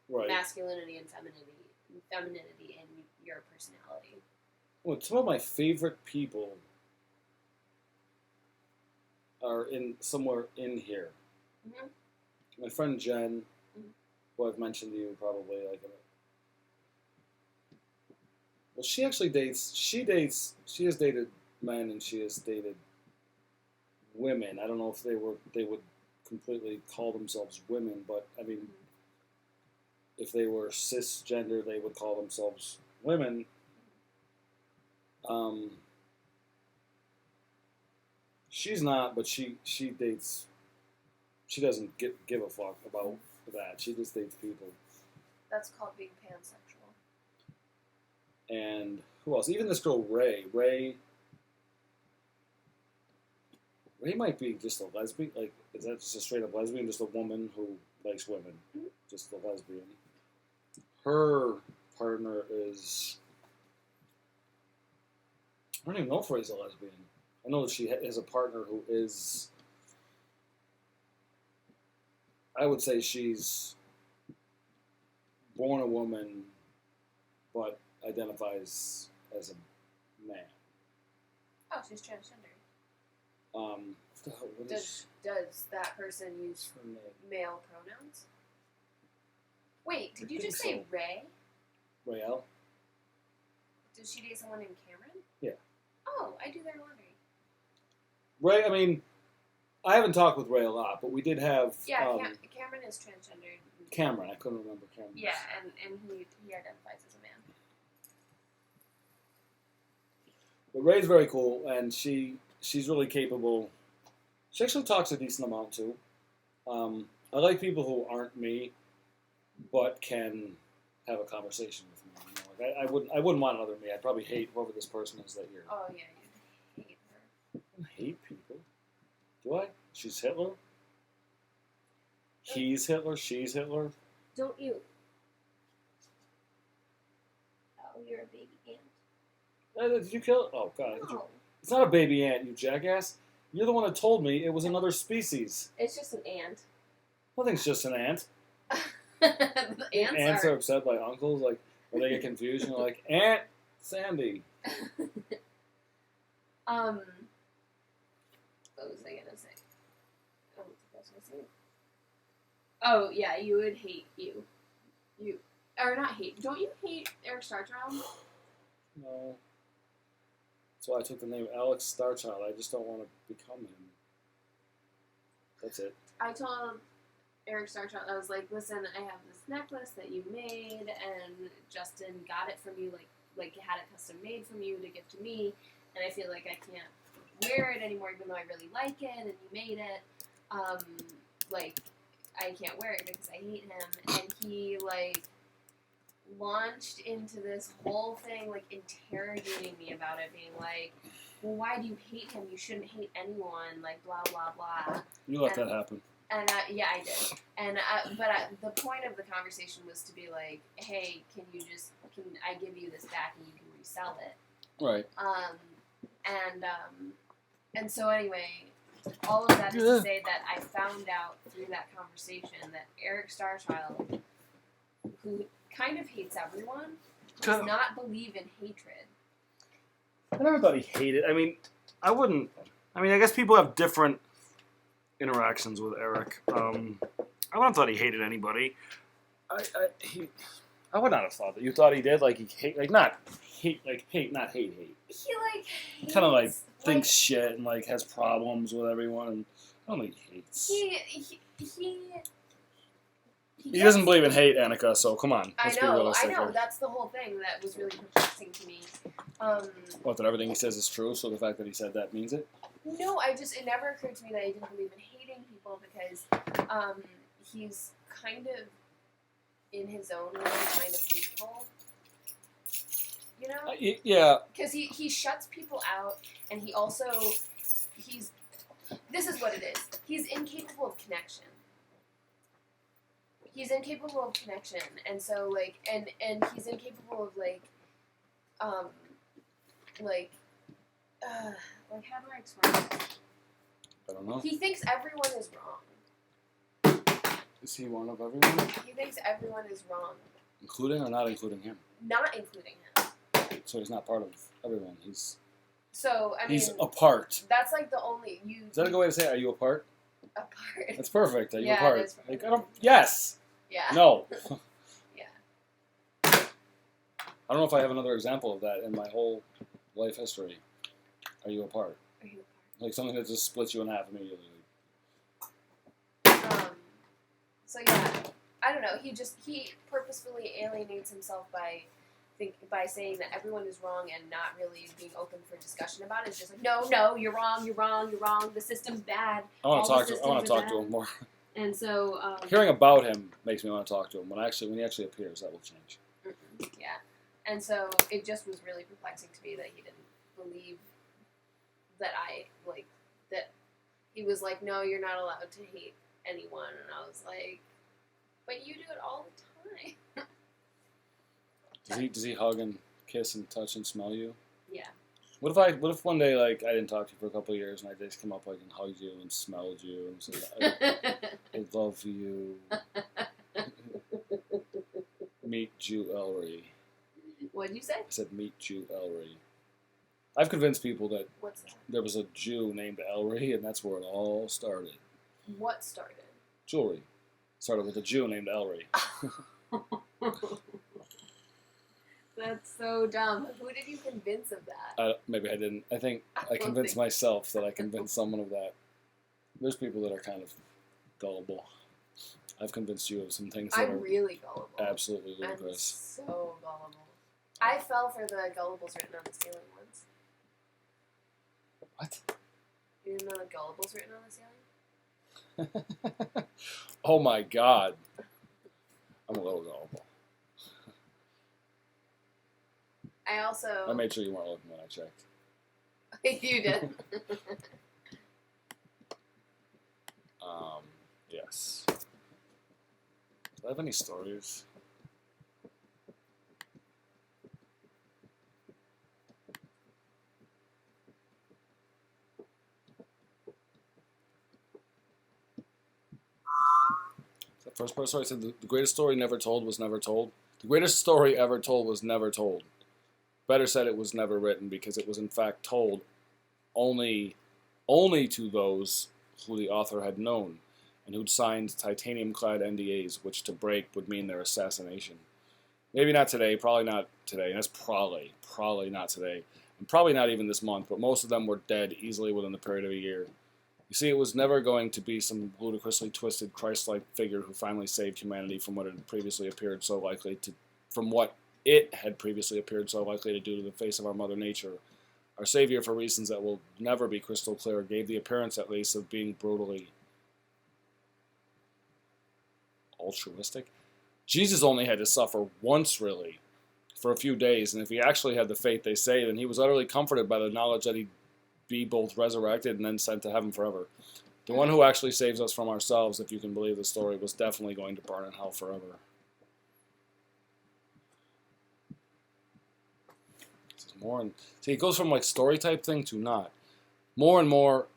Right. masculinity and femininity in your personality. Well, some of my favorite people are somewhere in here. Mm-hmm. My friend Jen, who I've mentioned to you probably, like, well, she actually dates. She has dated men and she has dated women. I don't know if they would completely call themselves women, but I mean, if they were cisgender, they would call themselves women. She's not, but she dates. She doesn't give a fuck about that. She just dates people. That's called being pansexual. And who else? Even this girl Ray. Ray might be just a lesbian. Like, is that just a straight up lesbian? Just a woman who likes women. Mm-hmm. Just a lesbian. Her partner is. I don't even know if Ray's a lesbian. I know that she has a partner who is. I would say she's born a woman, but identifies as a man. Oh, she's transgender. What Does that person use her name? male pronouns? Wait, did I you think just say so. Ray? Rael? Did she date someone named Cameron? Yeah. Oh, I do their laundry. Ray, I mean, I haven't talked with Ray a lot, but we did have Yeah, Cameron is transgender. Cameron. I couldn't remember Cameron. Yeah, and he identifies as a man. But Ray's very cool, and she's really capable. She actually talks a decent amount too. I like people who aren't me, but can have a conversation with me. You know, like I wouldn't want another me. I'd probably hate whoever this person is that you're. Oh yeah, you'd hate her. I don't hate people. Do I? She's Hitler. He's Hitler. She's Hitler. Don't you? Oh, you're a baby ant. Did you kill it? Oh God! No, It's not a baby ant, you jackass. You're the one that told me it was another species. it's just an ant. Nothing's just an ant. The Ants are upset by uncles, like when they get confused, and they're like, Aunt Sandy. What was I gonna say? Oh, what was I gonna say? Oh yeah, you would hate you. Or not hate. Don't you hate Eric Starchild? No. That's why I took the name Alex Starchild. I just don't want to become him. That's it. I told Eric Starchild, I was like, listen, I have this necklace that you made, and Justin got it from you, like had it custom made from you to give to me, and I feel like I can't wear it anymore, even though I really like it, and you made it. Like, I can't wear it because I hate him, and he, like, launched into this whole thing, like, interrogating me about it, being like, well, why do you hate him? You shouldn't hate anyone, like, blah, blah, blah. You let that happen. And, yeah, I did. And, but the point of the conversation was to be like, hey, can I give you this back and you can resell it? Right. And so anyway, all of that is to say that I found out through that conversation that Eric Starchild, who kind of hates everyone, does not believe in hatred. I never thought he hated. I mean, I guess people have different interactions with Eric. I wouldn't have thought he hated anybody. I would not have thought that. You thought he did? Like, he hate, like, not hate, like, hate, not hate. He, like, hates, Kind of, like, thinks shit and, like, has problems with everyone. And I don't think he hates. He doesn't believe in hate, Annika, so come on. Let's be realistic. I know. That's the whole thing that was really perplexing to me. What, that everything he says is true, so the fact that he said that means it? No, it never occurred to me that he didn't believe in hating people because he's kind of, in his own way, kind of hateful. You know? Yeah. Because he shuts people out, and he also this is what it is. He's incapable of connection. He's incapable of connection, and so like and he's incapable of like how do I explain this? I don't know. He thinks everyone is wrong. Is he one of everyone? He thinks everyone is wrong. Including or not including him? Not including him. So he's not part of everyone. He's He's a part. That's like the only Is that a good way to say it? Are you a part? A part. That's perfect. Are you Yeah, a part? it is perfect. Like, yes. Yeah. No. Yeah. I don't know if I have another example of that in my whole life history. Are you a part? Are you a Like something that just splits you in half immediately. part? So yeah, I don't know. He purposefully alienates himself by saying that everyone is wrong and not really being open for discussion about it. It's just like, no, you're wrong. The system's bad. I want All to the talk to. I want to systems are talk to him more. And so Hearing about him makes me want to talk to him. When he actually appears, that will change. yeah, and so it just was really perplexing to me that he didn't believe that that he was like, no, you're not allowed to hate anyone, and I was like, but you do it all the time. Does he hug and kiss and touch and smell you? Yeah. What if one day like I didn't talk to you for a couple of years and I just come up like and hugged you and smelled you and said I love you. Meet Jew Ellery. What'd you say? I said meet Jew Ellery. I've convinced people that What's that? there was a Jew named Ellery and that's where it all started. What started? Jewelry. Started with a Jew named Ellery. That's so dumb. Who did you convince of that? Maybe I didn't. I think I convinced myself that I convinced someone of that. There's people that are kind of gullible. I've convinced you of some things that I'm are really gullible. absolutely I'm ludicrous. so gullible. I fell for the gullibles written on the ceiling once. What? You didn't know the gullibles written on the ceiling? Oh my God. I'm a little gullible. I also... I made sure you weren't looking when I checked. You did. Yes. Do I have any stories? The first part, sorry, I said the greatest story never told was never told. The greatest story ever told was never told. Better said, it was never written because it was in fact told only to those who the author had known and who'd signed titanium-clad NDAs, which to break would mean their assassination. Maybe not today, probably not today, and that's probably not today, and probably not even this month, but most of them were dead easily within the period of a year. You see, it was never going to be some ludicrously twisted Christ-like figure who finally saved humanity from what had previously appeared so likely to do to the face of our Mother Nature. Our Savior, for reasons that will never be crystal clear, gave the appearance, at least, of being brutally altruistic. Jesus only had to suffer once, really, for a few days, and if he actually had the faith they say, then he was utterly comforted by the knowledge that he'd be both resurrected and then sent to heaven forever. The one who actually saves us from ourselves, if you can believe the story, was definitely going to burn in hell forever. See, it goes from like story type thing to not. More and more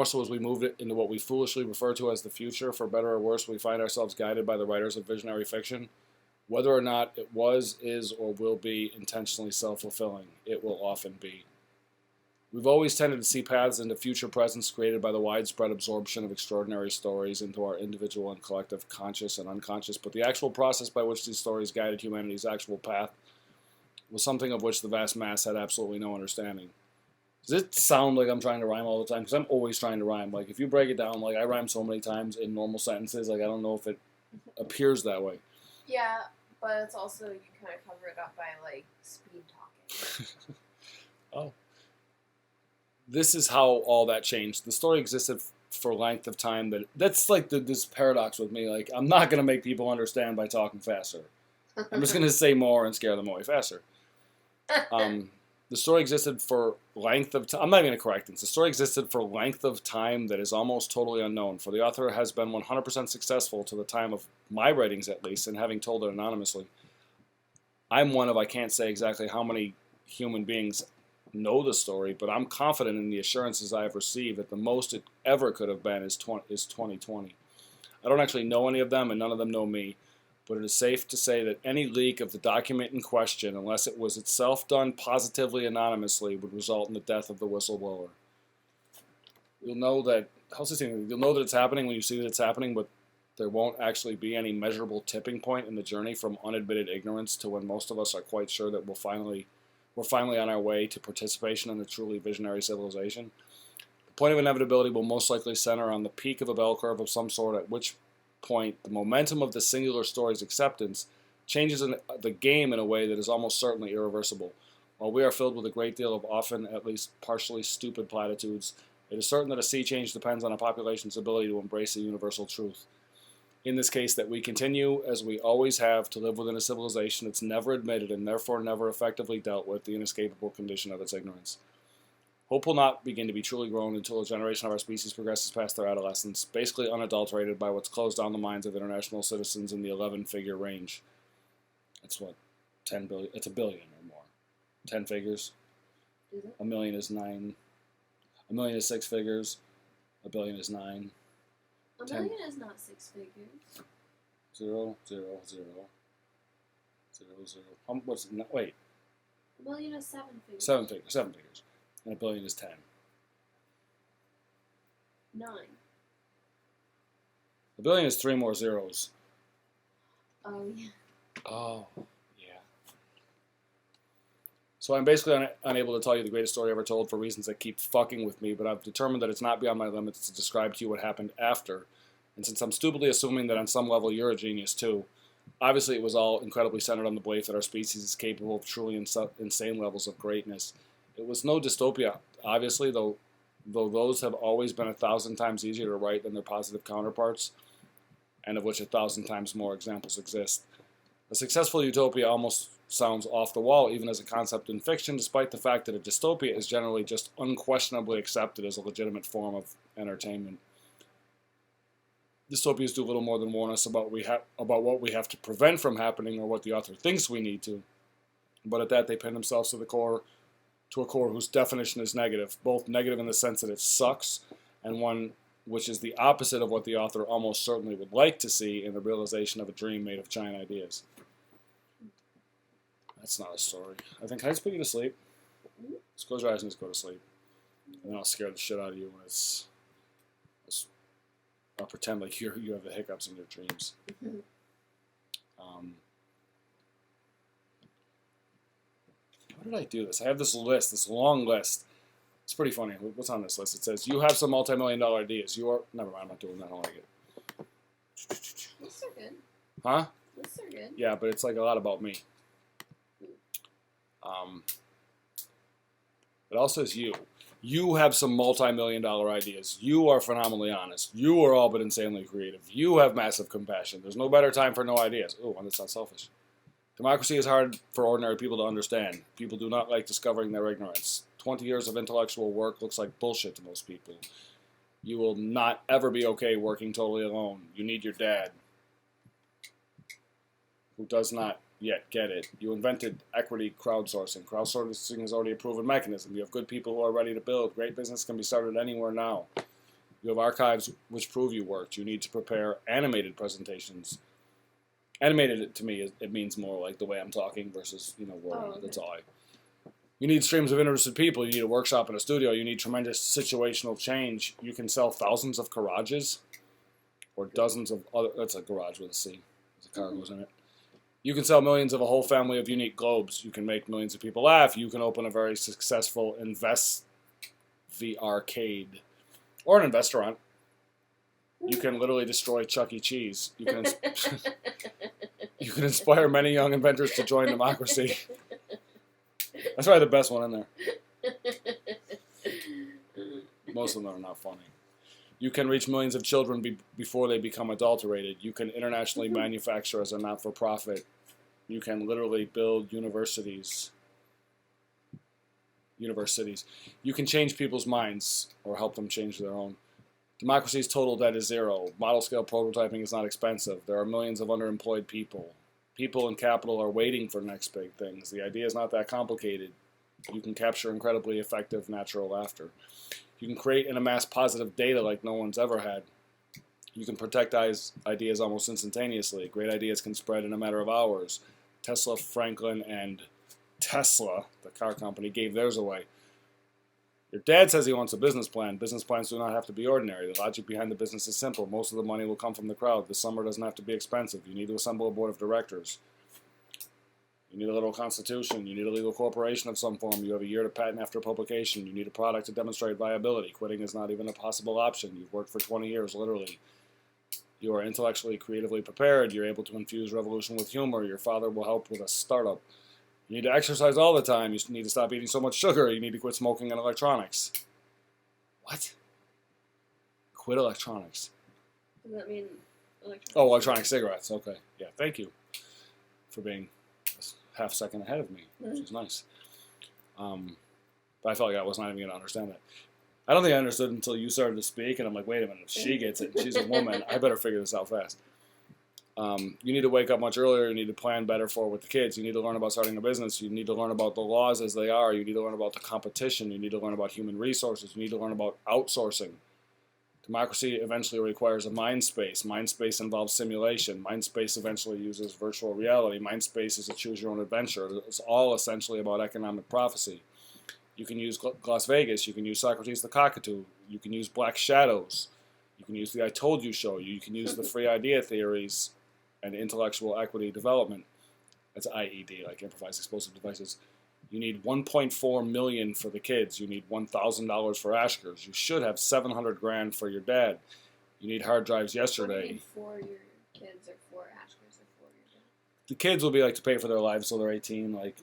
so as we move it into what we foolishly refer to as the future, for better or worse, we find ourselves guided by the writers of visionary fiction. Whether or not it was, is, or will be intentionally self-fulfilling, it will often be. We've always tended to see paths into future presence created by the widespread absorption of extraordinary stories into our individual and collective conscious and unconscious, but the actual process by which these stories guided humanity's actual path was something of which the vast mass had absolutely no understanding. Does it sound like I'm trying to rhyme all the time? Because I'm always trying to rhyme. Like, if you break it down, like, I rhyme so many times in normal sentences, like, I don't know if it appears that way. Yeah, but it's also, you kind of cover it up by, like, speed talking. Oh. This is how all that changed. The story existed for length of time, but that's, like, this paradox with me. Like, I'm not going to make people understand by talking faster. I'm just going to say more and scare them away faster. The story existed for length of time. I'm not even going to correct this. The story existed for length of time that is almost totally unknown. For the author has been 100% successful to the time of my writings, at least, in having told it anonymously. I'm one of, I can't say exactly how many human beings know the story, but I'm confident in the assurances I have received that the most it ever could have been is 2020. I don't actually know any of them, and none of them know me. But it is safe to say that any leak of the document in question, unless it was itself done positively anonymously, would result in the death of the whistleblower. You'll know that, you'll know that it's happening when you see that it's happening, but there won't actually be any measurable tipping point in the journey from unadmitted ignorance to when most of us are quite sure that we're finally on our way to participation in a truly visionary civilization. The point of inevitability will most likely center on the peak of a bell curve of some sort, at which point the momentum of the singular story's acceptance changes the game in a way that is almost certainly irreversible. While we are filled with a great deal of often at least partially stupid platitudes, it is certain that a sea change depends on a population's ability to embrace a universal truth. In this case, that we continue, as we always have, to live within a civilization that's never admitted and therefore never effectively dealt with the inescapable condition of its ignorance. Hope will not begin to be truly grown until a generation of our species progresses past their adolescence, basically unadulterated by what's closed down the minds of international citizens in the 11-figure range. That's what, 10 billion? It's a billion or more. 10 figures. Is it? A million is 9. A million is 6 figures. A billion is 9. A million is not 6 figures. 0, 0, 0. 0, 0. What's it? Wait. A million is 7 figures. 7 figures. 7 figures. And a billion is 10. 9. A billion is 3 more zeros. Oh, yeah. Oh, yeah. So I'm basically unable to tell you the greatest story ever told for reasons that keep fucking with me, but I've determined that it's not beyond my limits to describe to you what happened after. And since I'm stupidly assuming that on some level you're a genius too, obviously it was all incredibly centered on the belief that our species is capable of truly insane levels of greatness. It was no dystopia, obviously, though those have always been 1,000 times easier to write than their positive counterparts, and of which 1,000 times more examples exist. A successful utopia almost sounds off the wall, even as a concept in fiction, despite the fact that a dystopia is generally just unquestionably accepted as a legitimate form of entertainment. Dystopias do little more than warn us about what we have to prevent from happening or what the author thinks we need to, but at that they pin themselves to a core whose definition is negative, both negative in the sense that it sucks, and one which is the opposite of what the author almost certainly would like to see in the realization of a dream made of giant ideas. That's not a story. Can I just put you to sleep? Just close your eyes and just go to sleep. And then I'll scare the shit out of you when I'll pretend like you have the hiccups in your dreams. How did I do this? I have this list, this long list. It's pretty funny. What's on this list? It says, you have some multi-million-dollar ideas. You are... Never mind, I'm not doing that. I don't like it. Lists are good. Huh? Lists are good. Yeah, but it's like a lot about me. It also says you. You have some multi-million-dollar ideas. You are phenomenally honest. You are all but insanely creative. You have massive compassion. There's no better time for no ideas. Ooh, one that's not selfish. Democracy is hard for ordinary people to understand. People do not like discovering their ignorance. 20 years of intellectual work looks like bullshit to most people. You will not ever be okay working totally alone. You need your dad, who does not yet get it. You invented equity crowdsourcing. Crowdsourcing is already a proven mechanism. You have good people who are ready to build. Great business can be started anywhere now. You have archives which prove you worked. You need to prepare animated presentations. Animated, to me, it means more like the way I'm talking versus, word. Okay. That's all You need streams of interested people. You need a workshop and a studio. You need tremendous situational change. You can sell thousands of garages or dozens of other... That's a garage with a C. There's a car goes in it. You can sell millions of a whole family of unique globes. You can make millions of people laugh. You can open a very successful the arcade or an restaurant. You can literally destroy Chuck E. Cheese. You can inspire many young inventors to join democracy. That's probably the best one in there. Most of them are not funny. You can reach millions of children before they become adulterated. You can internationally manufacture as a not-for-profit. You can literally build universities. You can change people's minds or help them change their own. Democracy's total debt is zero. Model scale prototyping is not expensive. There are millions of underemployed people. People in capital are waiting for next big things. The idea is not that complicated. You can capture incredibly effective natural laughter. You can create and amass positive data like no one's ever had. You can protect ideas almost instantaneously. Great ideas can spread in a matter of hours. Tesla, Franklin, and Tesla, the car company, gave theirs away. Your dad says he wants a business plan. Business plans do not have to be ordinary. The logic behind the business is simple. Most of the money will come from the crowd. The summer doesn't have to be expensive. You need to assemble a board of directors. You need a little constitution. You need a legal corporation of some form. You have a year to patent after publication. You need a product to demonstrate viability. Quitting is not even a possible option. You've worked for 20 years, literally. You are intellectually, creatively prepared. You're able to infuse revolution with humor. Your father will help with a startup. You need to exercise all the time. You need to stop eating so much sugar. You need to quit smoking and electronics. What? Quit electronics. Does that mean electronic? Oh, electronic cigarettes. Okay. Yeah, thank you for being a half second ahead of me, which is nice. But I felt like I was not even going to understand that. I don't think I understood until you started to speak, and I'm like, wait a minute, if she gets it, and she's a woman, I better figure this out fast. You need to wake up much earlier. You need to plan better for with the kids. You need to learn about starting a business. You need to learn about the laws as they are. You need to learn about the competition. You need to learn about human resources. You need to learn about outsourcing. Democracy eventually requires a mind space. Mind space involves simulation. Mind space eventually uses virtual reality. Mind space is a choose-your-own adventure. It's all essentially about economic prophecy. You can use Las Vegas. You can use Socrates the Cockatoo. You can use Black Shadows. You can use the I Told You show. You can use the free idea theories and intellectual equity development. That's IED, like improvised explosive devices. You need $1.4 million for the kids. You need $1,000 for Ashkers. You should have $700,000 for your dad. You need hard drives yesterday. For your kids or for Ashkers or for your dad? The kids will be like to pay for their lives till they're 18, like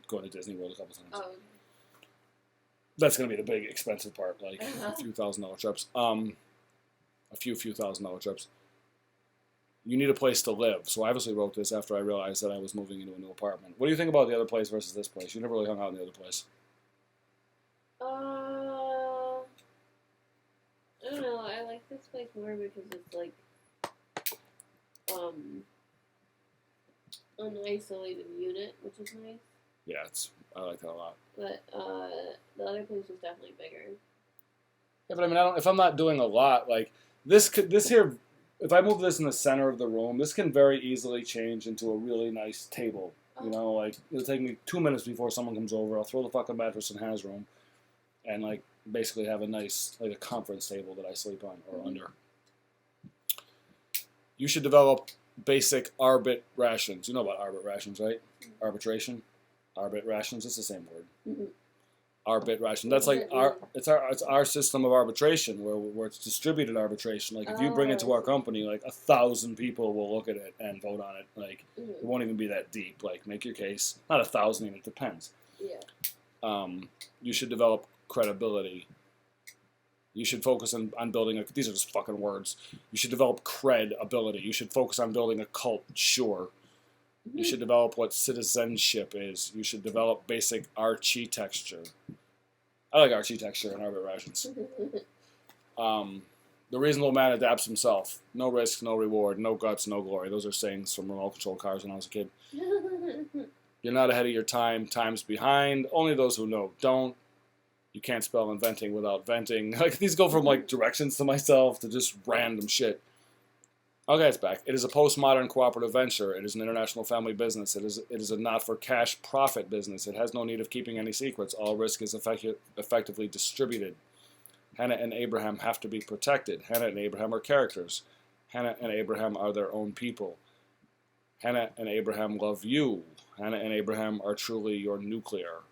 going to Disney World a couple times. Oh, okay. That's going to be the big expensive part, like a few $1,000 trips. A few $1,000 trips. You need a place to live. So I obviously wrote this after I realized that I was moving into a new apartment. What do you think about the other place versus this place? You never really hung out in the other place. I don't know. I like this place more because it's like an isolated unit, which is nice. Yeah, I like that a lot. But the other place was definitely bigger. Yeah, but I mean, if I'm not doing a lot, like this here, if I move this in the center of the room, this can very easily change into a really nice table. You know, like it'll take me 2 minutes before someone comes over. I'll throw the fucking mattress in Hannah's room, and like basically have a nice like a conference table that I sleep on or under. You should develop basic arbit rations. You know about arbit rations, right? Arbitration. Arbit rations, it's the same word. Mm-hmm. Arbit ration. That's like it's our system of arbitration where it's distributed arbitration. Like if you bring it to our company, like 1,000 people will look at it and vote on it. Like it won't even be that deep. Like make your case. Not 1,000, even it depends. Yeah. You should develop credibility. You should focus on building these are just fucking words. You should develop credibility. You should focus on building a culture. You should develop what citizenship is. You should develop basic architecture. I like architecture and arbit rations. The reasonable man adapts himself. No risk, no reward, no guts, no glory. Those are sayings from remote control cars when I was a kid. You're not ahead of your time. Time's behind. Only those who know don't. You can't spell inventing without venting. Like these go from like directions to myself to just random shit. Okay, it's back. It is a postmodern cooperative venture. It is an international family business. It is a not-for-cash profit business. It has no need of keeping any secrets. All risk is effectively distributed. Hannah and Abraham have to be protected. Hannah and Abraham are characters. Hannah and Abraham are their own people. Hannah and Abraham love you. Hannah and Abraham are truly your nuclear.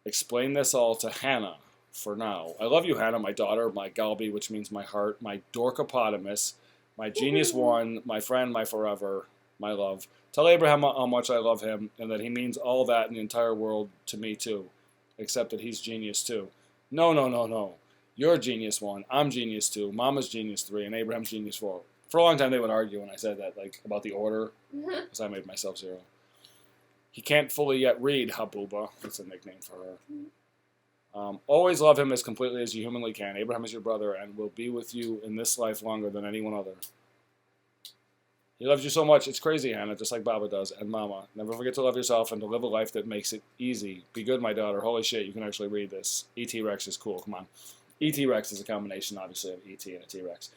Explain this all to Hannah for now. I love you, Hannah, my daughter, my Galbi, which means my heart, my Dorkopotamus, my genius one, my friend, my forever, my love. Tell Abraham how much I love him and that he means all that in the entire world to me too, except that he's genius too. No. You're genius one, I'm genius two, Mama's genius three, and Abraham's genius four. For a long time, they would argue when I said that, like, about the order, because I made myself 0. He can't fully yet read Habuba. That's a nickname for her. Always love him as completely as you humanly can. Abraham is your brother and will be with you in this life longer than anyone other. He loves you so much. It's crazy, Hannah, just like Baba does. And Mama, never forget to love yourself and to live a life that makes it easy. Be good, my daughter. Holy shit, you can actually read this. E.T. Rex is cool. Come on. E.T. Rex is a combination, obviously, of E.T. and a T-Rex.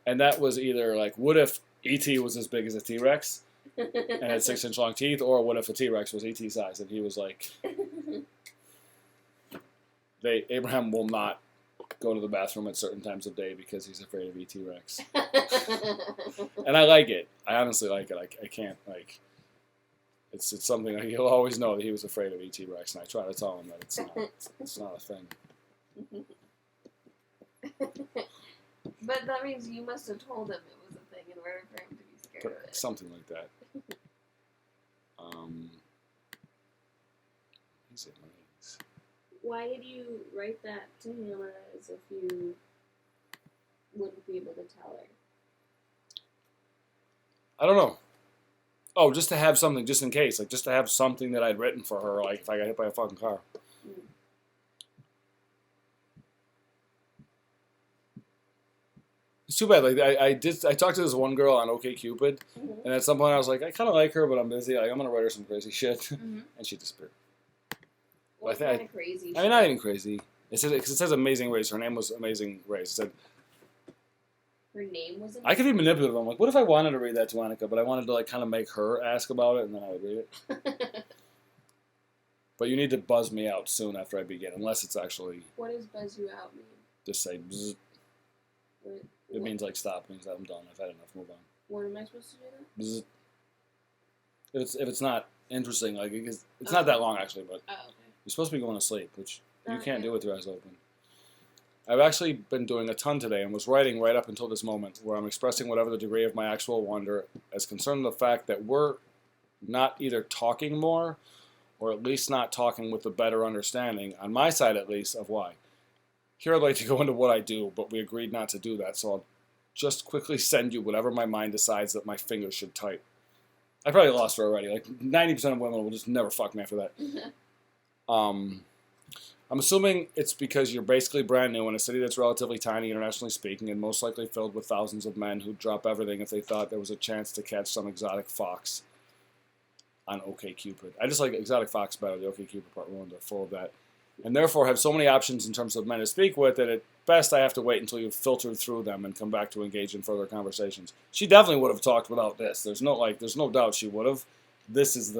And that was either like, what if E.T. was as big as a T-Rex and had 6-inch long teeth, or what if a T-Rex was E.T. size? And he was like, Abraham will not go to the bathroom at certain times of day because he's afraid of E.T. Rex. And I like it. I honestly like it. I can't, like, it's something that he'll always know that he was afraid of E.T. Rex, and I try to tell him that it's not a thing. But that means you must have told him it was a thing in order for him to be scared of it. Something like that. Is it nice? Why did you write that to Hannah as if you wouldn't be able to tell her? I don't know. Oh, just to have something, just in case. Like, just to have something that I'd written for her, like, if I got hit by a fucking car. It's too bad. Like, I talked to this one girl on OkCupid, and at some point I was like, I kind of like her, but I'm busy. Like, I'm gonna write her some crazy shit, and she disappeared. What kind of crazy? I mean, not even crazy. It says Amazing Race. Her name was Amazing Race. It said her name was. I could be manipulative. I'm like, what if I wanted to read that to Annika, but I wanted to like kind of make her ask about it, and then I would read it. But you need to buzz me out soon after I begin, unless it's actually. What does buzz you out mean? Just say. Bzz. It means like stop. It means that I'm done. I've had enough. Move on. When am I supposed to do that? Bzz. If it's not interesting, like it's not that long actually, but okay. You're supposed to be going to sleep, which you can't do with your eyes open. I've actually been doing a ton today and was writing right up until this moment, where I'm expressing whatever the degree of my actual wonder as concerned the fact that we're not either talking more, or at least not talking with a better understanding, on my side at least, of why. Here I'd like to go into what I do, but we agreed not to do that, so I'll just quickly send you whatever my mind decides that my fingers should type. I probably lost her already. Like 90% of women will just never fuck me after that. I'm assuming it's because you're basically brand new in a city that's relatively tiny, internationally speaking, and most likely filled with thousands of men who'd drop everything if they thought there was a chance to catch some exotic fox on OkCupid. I just like exotic fox better. The OkCupid part one, they're full of that. And therefore have so many options in terms of men to speak with that at best I have to wait until you've filtered through them and come back to engage in further conversations. She definitely would have talked without this. There's no doubt she would have. This is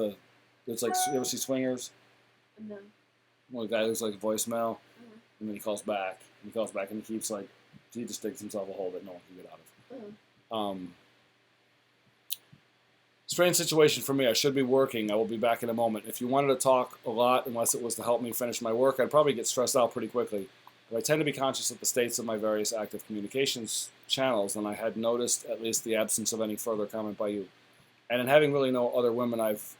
it's like, you ever see Swingers? No. Well, the guy looks like a voicemail, and then he calls back, and he keeps like, he just digs himself a hole that no one can get out of. Strange situation for me. I should be working. I will be back in a moment. If you wanted to talk a lot, unless it was to help me finish my work, I'd probably get stressed out pretty quickly. But I tend to be conscious of the states of my various active communications channels, and I had noticed at least the absence of any further comment by you. And in having really no other women I've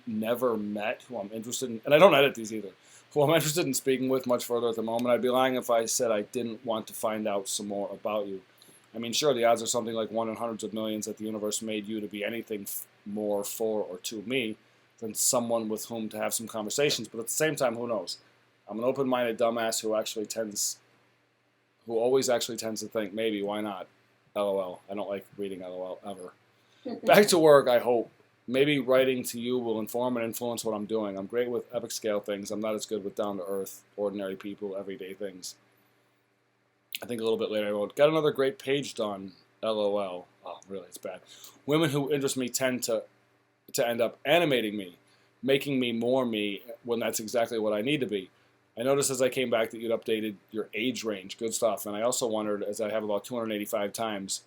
never met who I'm interested in, and I don't edit these either, who I'm interested in speaking with much further at the moment, I'd be lying if I said I didn't want to find out some more about you. I mean, sure, the odds are something like 1 in hundreds of millions that the universe made you to be anything more for or to me than someone with whom to have some conversations, but at the same time, who knows? I'm an open-minded dumbass who always actually tends to think, maybe, why not? LOL. I don't like reading LOL ever. Back to work, I hope. Maybe writing to you will inform and influence what I'm doing. I'm great with epic scale things. I'm not as good with down-to-earth, ordinary people, everyday things. I think a little bit later I wrote, got another great page done, LOL. Oh, really, it's bad. Women who interest me tend to end up animating me, making me more me when that's exactly what I need to be. I noticed as I came back that you'd updated your age range. Good stuff. And I also wondered, as I have about 285 times,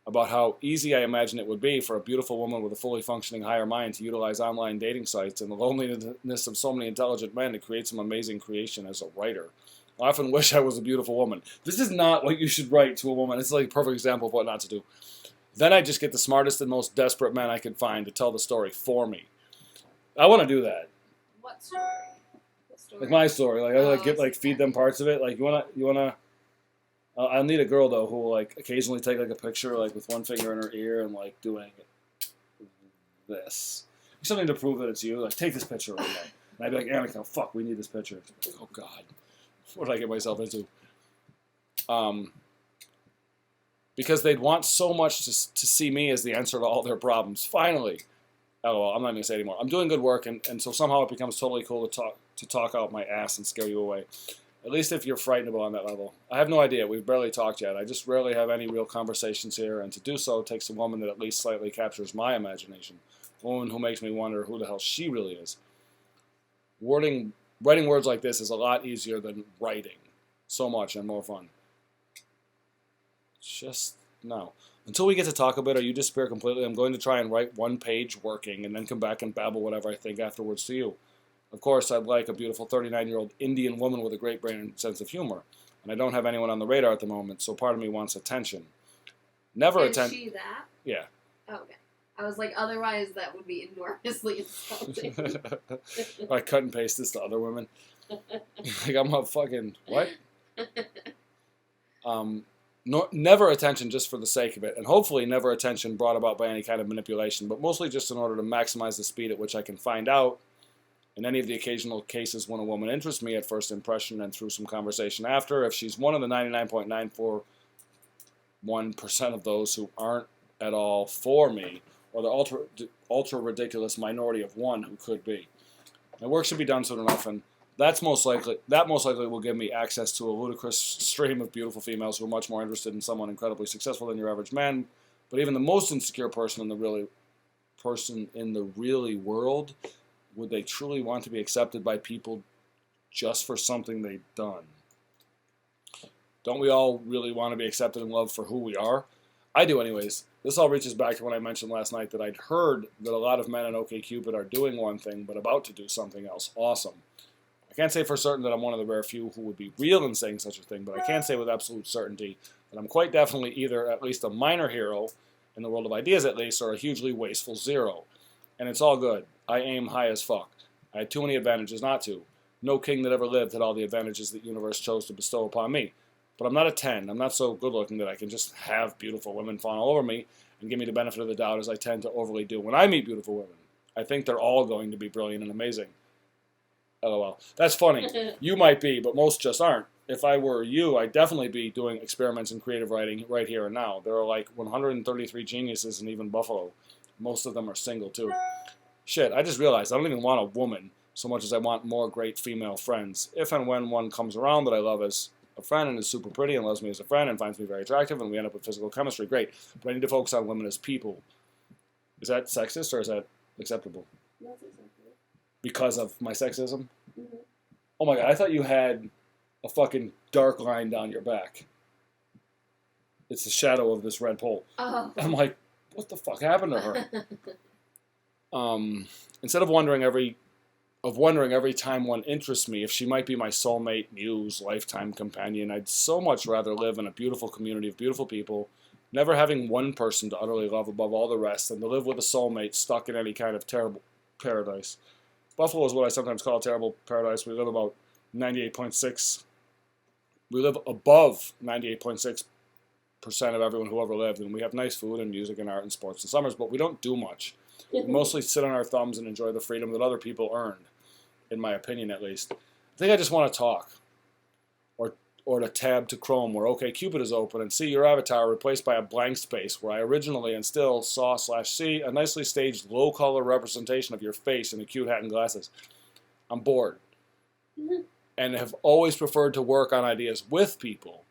about how easy I imagine it would be for a beautiful woman with a fully functioning higher mind to utilize online dating sites and the loneliness of so many intelligent men to create some amazing creation as a writer. I often wish I was a beautiful woman. This is not what you should write to a woman. It's like a perfect example of what not to do. Then I just get the smartest and most desperate men I could find to tell the story for me. I want to do that. What story? What story? Like my story. Like I feed them parts of it. Like you wanna. I'll need a girl though who will like occasionally take like a picture like with one finger in her ear and like doing this, something to prove that it's you. Like take this picture right now. And I'd be like, Annika, fuck, we need this picture. Like, oh God, what did I get myself into? Because they'd want so much to see me as the answer to all their problems. Finally, LOL, I'm not going to say anymore. I'm doing good work, and so somehow it becomes totally cool to talk out my ass and scare you away. At least if you're frightenable on that level. I have no idea. We've barely talked yet. I just rarely have any real conversations here, and to do so takes a woman that at least slightly captures my imagination. A woman who makes me wonder who the hell she really is. Writing words like this is a lot easier than writing. So much and more fun. Just no. Until we get to talk a bit or you disappear completely, I'm going to try and write one page working and then come back and babble whatever I think afterwards to you. Of course, I'd like a beautiful 39-year-old Indian woman with a great brain and sense of humor. And I don't have anyone on the radar at the moment, so part of me wants attention. Never Is she that? Yeah. Oh, okay. I was like, otherwise that would be enormously insulting. I cut and paste this to other women. Like, I'm a fucking, what? Never attention just for the sake of it, and hopefully never attention brought about by any kind of manipulation, but mostly just in order to maximize the speed at which I can find out, in any of the occasional cases when a woman interests me at first impression and through some conversation after, if she's one of the 99.941% of those who aren't at all for me, or the ultra ridiculous minority of one who could be. My work should be done soon enough, and that most likely will give me access to a ludicrous stream of beautiful females who are much more interested in someone incredibly successful than your average man. But even the most insecure person in the really world, would they truly want to be accepted by people just for something they've done? Don't we all really want to be accepted and loved for who we are? I do anyways. This all reaches back to when I mentioned last night that I'd heard that a lot of men on OkCupid are doing one thing but about to do something else awesome. I can't say for certain that I'm one of the rare few who would be real in saying such a thing, but I can say with absolute certainty that I'm quite definitely either at least a minor hero, in the world of ideas at least, or a hugely wasteful zero. And it's all good. I aim high as fuck. I had too many advantages not to. No king that ever lived had all the advantages that the universe chose to bestow upon me. But I'm not a 10. I'm not so good looking that I can just have beautiful women fawn all over me and give me the benefit of the doubt as I tend to overly do when I meet beautiful women. I think they're all going to be brilliant and amazing. LOL. That's funny. You might be, but most just aren't. If I were you, I'd definitely be doing experiments in creative writing right here and now. There are like 133 geniuses in even Buffalo. Most of them are single too. Shit, I just realized I don't even want a woman so much as I want more great female friends. If and when one comes around that I love as a friend and is super pretty and loves me as a friend and finds me very attractive and we end up with physical chemistry, great. But I need to focus on women as people. Is that sexist or is that acceptable? That's acceptable. Because of my sexism? Mm-hmm. Oh my god, I thought you had a fucking dark line down your back. It's the shadow of this red pole. Oh. I'm like, what the fuck happened to her? Instead of wondering every time one interests me if she might be my soulmate, muse, lifetime companion, I'd so much rather live in a beautiful community of beautiful people, never having one person to utterly love above all the rest, than to live with a soulmate stuck in any kind of terrible paradise. Buffalo is what I sometimes call a terrible paradise. We live about 98.6. We live above 98.6% of everyone who ever lived, and we have nice food and music and art and sports and summers, but we don't do much. We mostly sit on our thumbs and enjoy the freedom that other people earned, in my opinion at least. I think I just want to talk. Or to tab to Chrome where OkCupid is open and see your avatar replaced by a blank space where I originally and still saw/see a nicely staged low-color representation of your face in a cute hat and glasses. I'm bored. And have always preferred to work on ideas with people,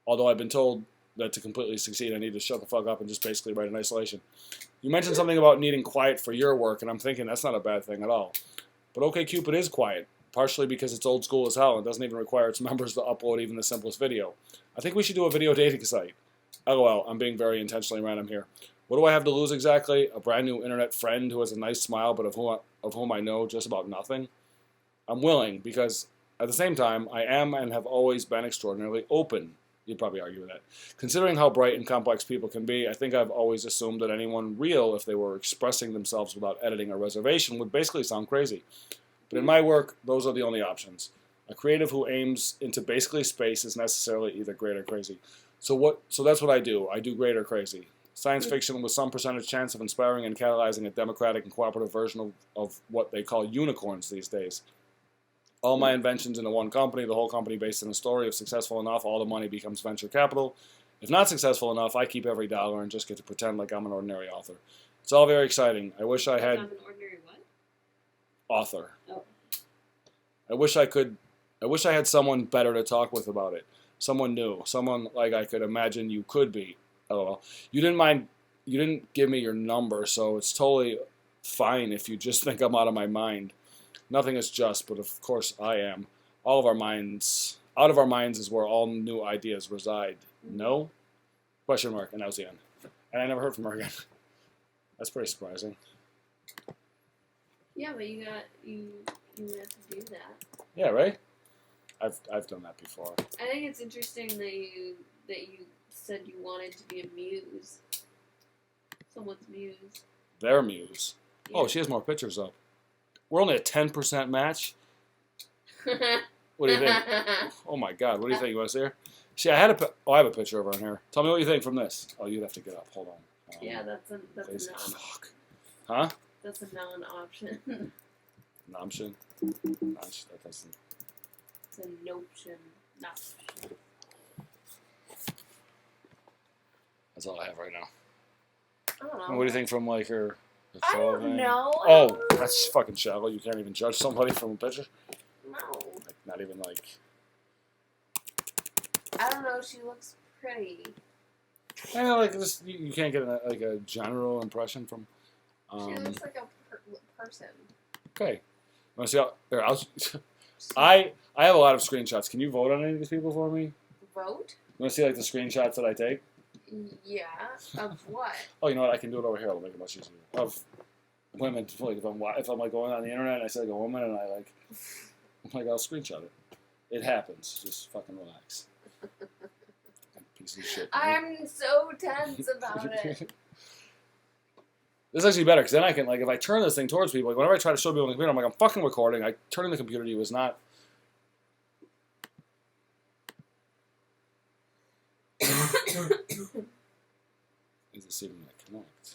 although I've been told that to completely succeed I need to shut the fuck up and just basically write in isolation. You mentioned something about needing quiet for your work, and I'm thinking that's not a bad thing at all. But OkCupid is quiet, partially because it's old school as hell and doesn't even require its members to upload even the simplest video. I think we should do a video dating site. LOL, I'm being very intentionally random here. What do I have to lose exactly? A brand new internet friend who has a nice smile but of whom I know just about nothing? I'm willing, because at the same time, I am and have always been extraordinarily open. You'd probably argue with that. Considering how bright and complex people can be, I think I've always assumed that anyone real, if they were expressing themselves without editing or reservation, would basically sound crazy. But in my work, those are the only options. A creative who aims into basically space is necessarily either great or crazy. So that's what I do. I do great or crazy. Science fiction with some percentage chance of inspiring and catalyzing a democratic and cooperative version of what they call unicorns these days. All my inventions into one company, the whole company based on a story. If successful enough, all the money becomes venture capital. If not successful enough, I keep every dollar and just get to pretend like I'm an ordinary author. It's all very exciting. I wish I had... I'm an ordinary what? Author. Oh. I wish I had someone better to talk with about it. Someone new. Someone like I could imagine you could be. LOL. You didn't give me your number, so it's totally fine if you just think I'm out of my mind. Nothing is just, but of course I am. Out of our minds is where all new ideas reside. No? Question mark, and that was the end. And I never heard from her again. That's pretty surprising. Yeah, but you have to do that. Yeah, right? I've done that before. I think it's interesting that you said you wanted to be a muse. Someone's muse. Their muse. Yeah. Oh, she has more pictures up. We're only a 10% match. What do you think? Oh my God, what do you think? You want to see her? See, I have a picture of her in here. Tell me what you think from this. Oh, you'd have to get up. Hold on. Yeah, that's a non. Fuck. Huh? That's a non-option. An option? That doesn't. It's a notion, not option. That's all I have right now. I don't know. And what do you think from like her? I don't thing? know. Oh, that's fucking shallow. You can't even judge somebody from a picture. No. Like, not even like. I don't know. She looks pretty. I know, like this. You can't get a general impression from. She looks like a person. Okay. Want to see how? There, I have a lot of screenshots. Can you vote on any of these people for me? Vote? You want to see like the screenshots that I take? Yeah. Of what? Oh, you know what? I can do it over here. It'll make it much easier. Of women, like if I'm like going on the internet and I see like a woman and I'm like I'll screenshot it. It happens. Just fucking relax. Piece of shit. I'm so tense about it. This is actually better because then I can like if I turn this thing towards people, like whenever I try to show people on the computer, I'm like I'm fucking recording. I turning the computer to you is not. Is this even gonna connect?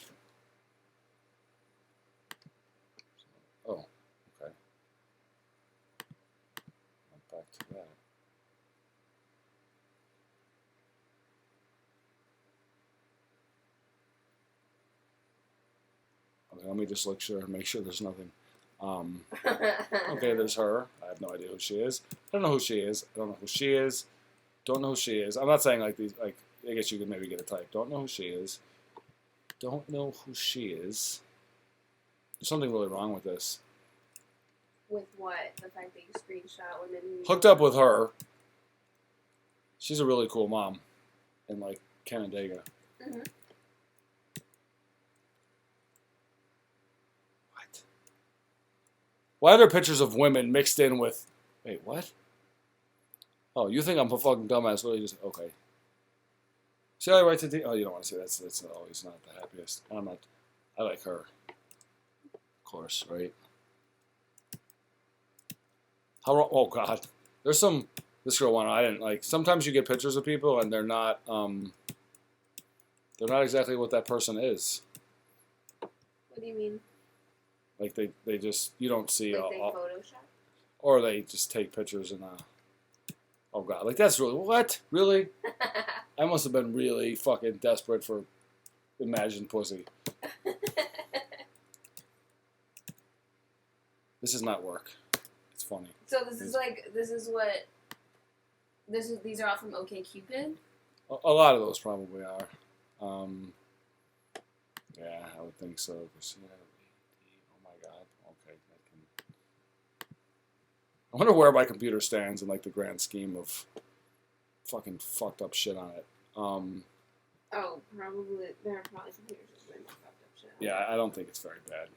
Oh, okay. Back to that. Okay, let me just make sure there's nothing. Okay, there's her. I have no idea who she is. I don't know who she is. I don't know who she is. Don't know who she is. I'm not saying like these. Like I guess you could maybe get a type. Don't know who she is. Don't know who she is. There's something really wrong with this. With what? The fact that you screenshot women who Hooked up with her. She's a really cool mom in like Canandaigua. Mm-hmm. What? Why are there pictures of women mixed in with? Wait, what? Oh, you think I'm a fucking dumbass? Really? Just okay. See how I write to? Oh, you don't want to see that. That's always not the happiest. I'm not. I like her. Of course, right? How? Oh God, there's some. This girl one I didn't like. Sometimes you get pictures of people and they're not. They're not exactly what that person is. What do you mean? Like they just you don't see. Like they Photoshop? Or they just take pictures and. Oh God, like that's really what? Really? I must have been really fucking desperate for imagined pussy. This does not work. It's funny. So these are all from OkCupid? A lot of those probably are. Yeah, I would think so. Oh my God. Okay. I wonder where my computer stands in like the grand scheme of fucking fucked up shit on it. Oh, probably there are probably computers with way more fucked up shit. Yeah, I don't think it's very bad.